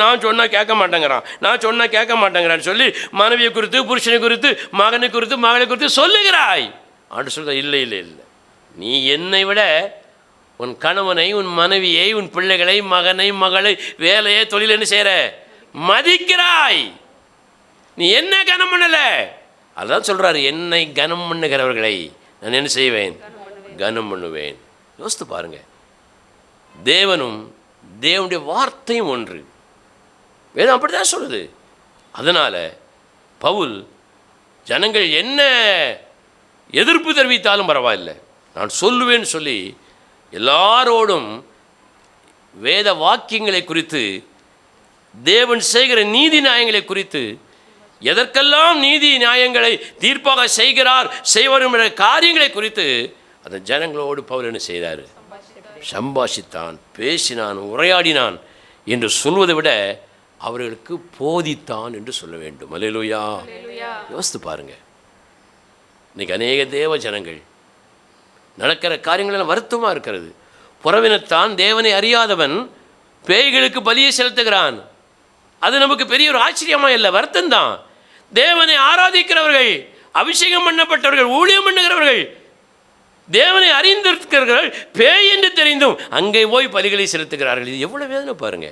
நான் சொன்னால் கேட்க மாட்டேங்கிறான், நான் சொன்னால் கேட்க மாட்டேங்கிறான்னு சொல்லி மனைவியை குறித்து, புருஷனை குறித்து, மகனை குறித்து, மகளை குறித்து சொல்லுகிறாய். ஆண்டு சொல்ற, இல்லை இல்லை இல்லை, நீ என்னை விட உன் கணவனை, உன் மனைவியை, உன் பிள்ளைகளை, மகனை, மகளை, வேலையை, தொழில் என்ன செய்கிற, மதிக்கிறாய். நீ என்ன கனம் பண்ணல. அதான் சொல்கிறாரு, என்னை கனம் பண்ணுகிறவர்களை நான் என்ன செய்வேன், கனம் பண்ணுவேன். யோசித்து பாருங்க. தேவனும் தேவனுடைய வார்த்தையும் ஒன்று. வேதம் அப்படி தான் சொல்லுது. அதனால் பவுல் ஜனங்கள் என்ன எதிர்ப்பு தெரிவித்தாலும் பரவாயில்லை, நான் சொல்லுவேன்னு சொல்லி எல்லாரோடும் வேத வாக்கியங்களை குறித்து, தேவன் செய்கிற நீதி நியாயங்களை குறித்து, எதற்கெல்லாம் நீதி நியாயங்களை தீர்ப்பாக செய்வரும் காரியங்களை குறித்து அந்த ஜனங்களோடு பவுல் என்ன செய்தார், சம்பாஷித்தான், பேசினான், உரையாடினான் என்று சொல்வதை விட அவர்களுக்கு போதித்தான் என்று சொல்ல வேண்டும். அல்லேலூயா. யோசித்து பாருங்க. இன்றைக்கி அநேக தேவ ஜனங்கள் நடக்கிற காரியங்களெல்லாம் வருத்தமாக இருக்கிறது. புறவினத்தான் தேவனை அறியாதவன் பேய்களுக்கு பலியை செலுத்துகிறான். அது நமக்கு பெரிய ஒரு ஆச்சரியமாக இல்லை, வருத்தம்தான். தேவனை ஆராதிக்கிறவர்கள், அபிஷேகம் பண்ணப்பட்டவர்கள், ஊழியம் பண்ணுகிறவர்கள், தேவனை அறிந்திருக்கிறார்கள், பேய் என்று தெரிந்தும் அங்கே போய் பலிகளை செலுத்துகிறார்கள். இது எவ்வளவு வேதனை பாருங்க.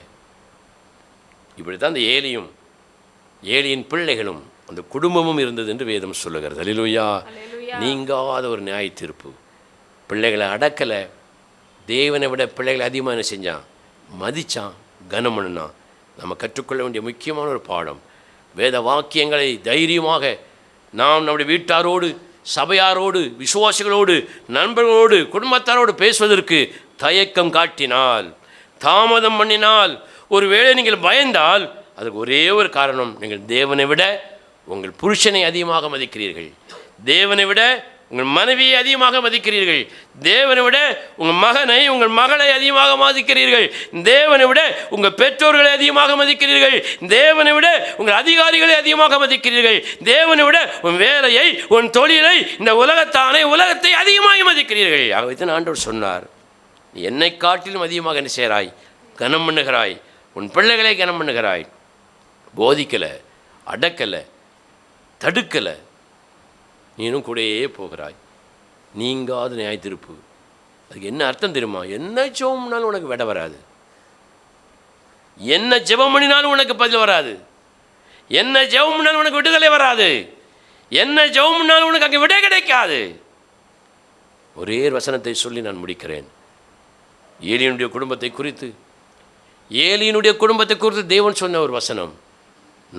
இப்படித்தான் அந்த ஏலியின் பிள்ளைகளும் அந்த குடும்பமும் இருந்தது என்று வேதம் சொல்லுகிறது. அல்லேலூயா. நீங்காத ஒரு நியாய தீர்ப்பு. பிள்ளைகளை அடக்கலை, தேவனை விட பிள்ளைகளை அதிகமாக என்ன செஞ்சான்? மதித்தான், கனம் பண்ணினான். நம்ம கற்றுக்கொள்ள வேண்டிய முக்கியமான ஒரு பாடம். வேத வாக்கியங்களை தைரியமாக நாம் நம்முடைய வீட்டாரோடு, சபையாரோடு, விசுவாசிகளோடு, நண்பர்களோடு, குடும்பத்தாரோடு பேசுவதற்கு தயக்கம் காட்டினால், தாமதம் பண்ணினால், ஒருவேளை நீங்கள் பயந்தால், அதுக்கு ஒரே ஒரு காரணம், நீங்கள் தேவனை விட உங்கள் புருஷனை அதிகமாக மதிக்கிறீர்கள், தேவனை விட உங்கள் மனைவியை அதிகமாக மதிக்கிறீர்கள், தேவனை விட உங்கள் மகனை, உங்கள் மகளை அதிகமாக மதிக்கிறீர்கள், தேவனை விட உங்கள் பெற்றோர்களை அதிகமாக மதிக்கிறீர்கள், தேவனை விட உங்கள் அதிகாரிகளை அதிகமாக மதிக்கிறீர்கள், தேவனை விட உன் வேலையை, உன் தொழிலை, இந்த உலகத்தை அதிகமாக மதிக்கிறீர்கள். ஆகவே ஆண்டவர் சொன்னார், நீ என்னை காட்டிலும் அதிகமாக என்ன செய்கிறாய்? கனம் பண்ணுகிறாய். உன் பிள்ளைகளை கனம் பண்ணுகிறாய். போதிக்கலை, அடக்கலை, தடுக்கலை, நீனும் கூடயே போகிறாய். நீங்காத நியாயத்தீர்ப்பு. அதுக்கு என்ன அர்த்தம் தெரியுமா? என்ன ஜெபம்னாலும் உனக்கு விட வராது, என்ன ஜெபம் பண்ணினாலும் உனக்கு பதில் வராது, என்ன ஜெபம் பண்ணாலும் உனக்கு விடுதலை வராது, என்ன ஜெபம் பண்ணாலும் உனக்கு அங்கே விட கிடைக்காது. ஒரே வசனத்தை சொல்லி நான் முடிக்கிறேன். ஏலியனுடைய குடும்பத்தை குறித்து தேவன் சொன்ன ஒரு வசனம்,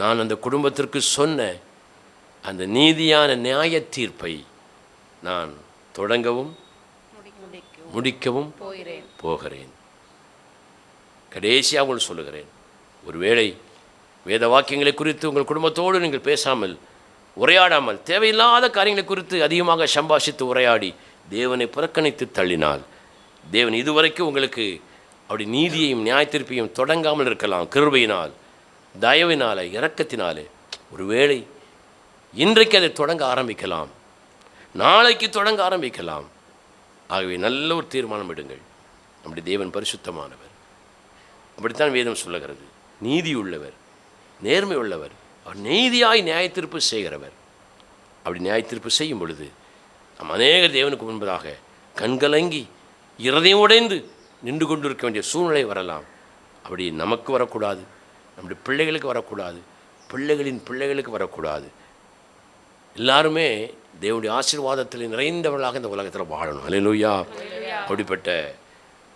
நான் அந்த குடும்பத்திற்கு சொன்ன அந்த நீதியான நியாய தீர்ப்பை நான் தொடங்கவும் முடிக்கவும் போகிறேன். கடைசியாக உங்களுக்கு சொல்லுகிறேன், ஒருவேளை வேத வாக்கியங்களை குறித்து உங்கள் குடும்பத்தோடு நீங்கள் பேசாமல், உரையாடாமல், தேவையில்லாத காரியங்களை குறித்து அதிகமாக சம்பாஷித்து உரையாடி தேவனை புறக்கணித்து தள்ளினால், தேவன் இதுவரைக்கும் உங்களுக்கு அப்படி நீதியையும் நியாய தீர்ப்பையும் தொடங்காமல் இருக்கலாம். கிருபையினால், தயவினாலே, இரக்கத்தினாலே ஒருவேளை இன்றைக்கு அதை தொடங்க ஆரம்பிக்கலாம், நாளைக்கு தொடங்க ஆரம்பிக்கலாம். ஆகவே நல்ல ஒரு தீர்மானம் எடுங்கள். நம்முடைய தேவன் பரிசுத்தமானவர். அப்படித்தான் வேதம் சொல்லுகிறது. நீதி உள்ளவர், நேர்மை உள்ளவர், அவர் நீதியாய் நியாயத்தீர்ப்பு செய்கிறவர். அப்படி நியாயத்தீர்ப்பு செய்யும் பொழுது நம் அநேக தேவனுக்கு முன்பதாக கண்கலங்கி இருதயம் உடைந்து நின்று கொண்டிருக்க வேண்டிய சூழ்நிலை வரலாம். அப்படி நமக்கு வரக்கூடாது, நம்முடைய பிள்ளைகளுக்கு வரக்கூடாது, பிள்ளைகளின் பிள்ளைகளுக்கு வரக்கூடாது. எல்லாருமே தேவனுடைய ஆசீர்வாதத்தில் நிறைந்தவர்களாக இந்த உலகத்தில் வாழணும். அல்லேலூயா. அப்படிப்பட்ட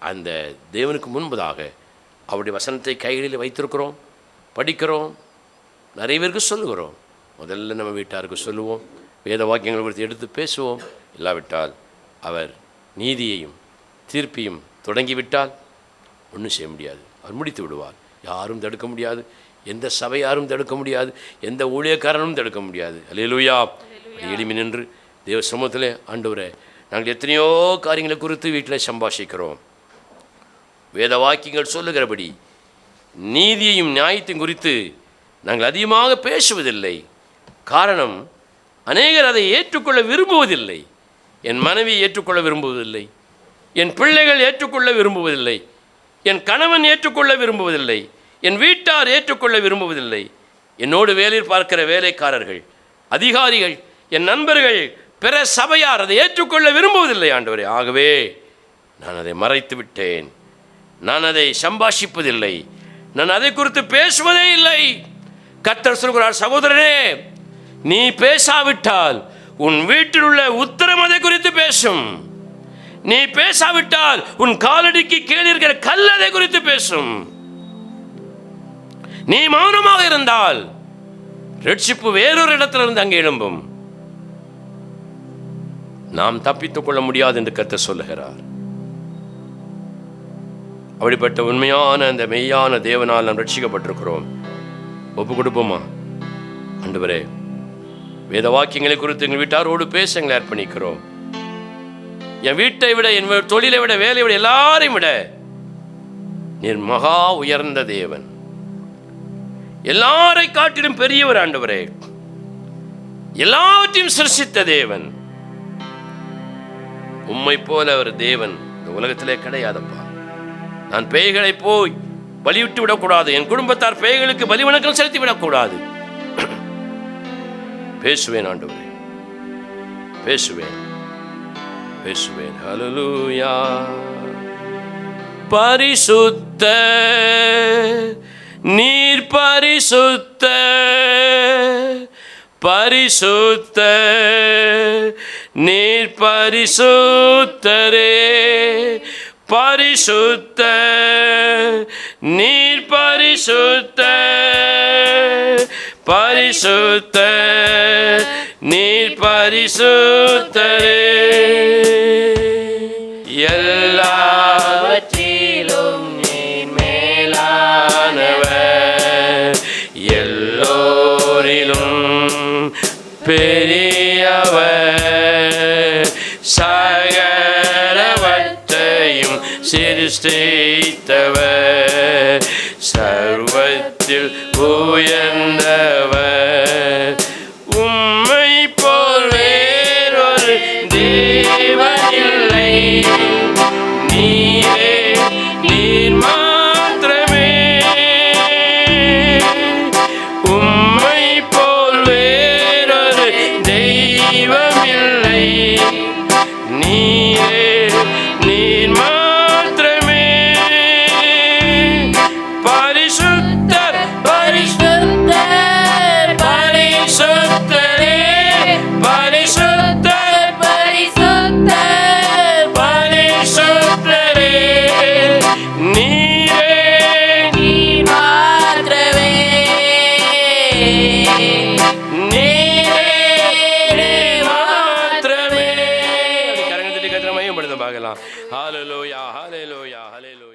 அந்த தேவனுக்கு முன்பதாக அவருடைய வசனத்தை கைகளில் வைத்திருக்கிறோம், படிக்கிறோம், நிறைய பேருக்கு சொல்லுகிறோம். முதல்ல நம்ம வீட்டாருக்கு சொல்லுவோம், வேத வாக்கியங்கள் குறித்து எடுத்து பேசுவோம். இல்லாவிட்டால் அவர் நீதியையும் தீர்ப்பையும் தொடங்கிவிட்டால் ஒன்றும் செய்ய முடியாது. அவர் முடித்து விடுவார். யாரும் தடுக்க முடியாது, எந்த சபையாரும் தடுக்க முடியாது, எந்த ஊழியக்காரனும் தடுக்க முடியாது. அல்லேலூயா. எளிமை நின்று தேவ சமூகத்தில், ஆண்டவரே, நாங்கள் எத்தனையோ காரியங்களை குறித்து வீட்டில் சம்பாஷிக்கிறோம். வேத வாக்கியங்கள் சொல்லுகிறபடி நீதியையும் நியாயத்தையும் குறித்து நாங்கள் அதிகமாக பேசுவதில்லை. காரணம், அநேகர் அதை ஏற்றுக்கொள்ள விரும்புவதில்லை. என் மனைவி ஏற்றுக்கொள்ள விரும்புவதில்லை, என் பிள்ளைகள் ஏற்றுக்கொள்ள விரும்புவதில்லை, என் கணவன் ஏற்றுக்கொள்ள விரும்புவதில்லை, என் வீட்டார் ஏற்றுக்கொள்ள விரும்புவதில்லை, என்னோடு வேலையில் பார்க்கிற வேலைக்காரர்கள், அதிகாரிகள், என் நண்பர்கள், பிற சபையார் அதை ஏற்றுக்கொள்ள விரும்புவதில்லை. ஆண்டவரே, ஆகவே நான் அதை மறைத்து விட்டேன். நான் அதை சம்பாஷிப்பதில்லை, நான் அதை குறித்து பேசுவதே இல்லை. கர்த்தர் சொல்கிறார், சகோதரனே, நீ பேசாவிட்டால் உன் வீட்டில் உள்ள உத்தரம் அதை குறித்து பேசும். நீ பேசாவிட்டால் உன் காலடிக்கு கீழே இருக்கிற கல் அதை குறித்து பேசும். நீ மௌனமாக இருந்தால் ரட்சிப்பு வேறொரு இடத்திலிருந்து அங்கே எழும்பும். நாம் தப்பித்துக் கொள்ள முடியாது என்று கர்த்தர் சொல்லுகிறார். அப்படிப்பட்ட உண்மையான அந்த மெய்யான தேவனால் நாம் ரட்சிக்கப்பட்டிருக்கிறோம். ஒப்பு கொடுப்போமா? ஆண்டவரே, வேத வாக்கியங்களை குறித்து எங்கள் வீட்டாரோடு பேச எங்களை அர்ப்பணிக்கிறோம். என் வீட்டை விட, என் தொழிலை விட, வேலையை விட, எல்லாரையும் விட நீர் மகா உயர்ந்த தேவன், எல்லாரை காட்டிலும் பெரியவர். ஆண்டவரே, எல்லாவற்றையும் சிருஷ்டித்த தேவன். உம்மை போல ஒரு தேவன் இந்த உலகத்திலே கிடையாதப்பா. நான் பேய்களை போய் பலிவிட்டு விடக்கூடாது, என் குடும்பத்தார் பேய்களுக்கு பலிவணக்கம் செலுத்தி விடக்கூடாது. பேசுவேன் ஆண்டவரே, பேசுவேன். பேசுவேன். ஹல்லேலூயா. பரிசுத்த நீர் பரிசுத்த பரிசுத்த நீர் பரிசுத்தரே பரிசுத்த நீர் பரிசுத்த பரிசுத்த நீர் பரிசுத்தரே எல்லாவற்றிலும் நீர் மேலானவர் எல்லோரிலும் பெரியவர் சகலவற்றையும் சிருஷ்டித்தவர் சர்வத்தில் உயர்ந்தவர் உம்மை போல் வேறொரு தேவன் இல்லை நீரே நீர் மாத்திரமே உம்மை போல் வேறொரு தெய்வம் இல்லை நீரே நீர் மாத்திரமே பரிசுத்தர் பரிசுத்தர் பரிசுத்தரே பரிசுத்தர் பரிசுத்தர் பரிசுத்தரே நீரே நீர் மாத்திரமே நீரே மாத்திரமே. கரங்களை தட்டி கர்த்தரை மகிமைப்படுத்த பார்க்கலாம். ஹல்லேலூயா ஹல்லேலூயா ஹல்லேலூயா.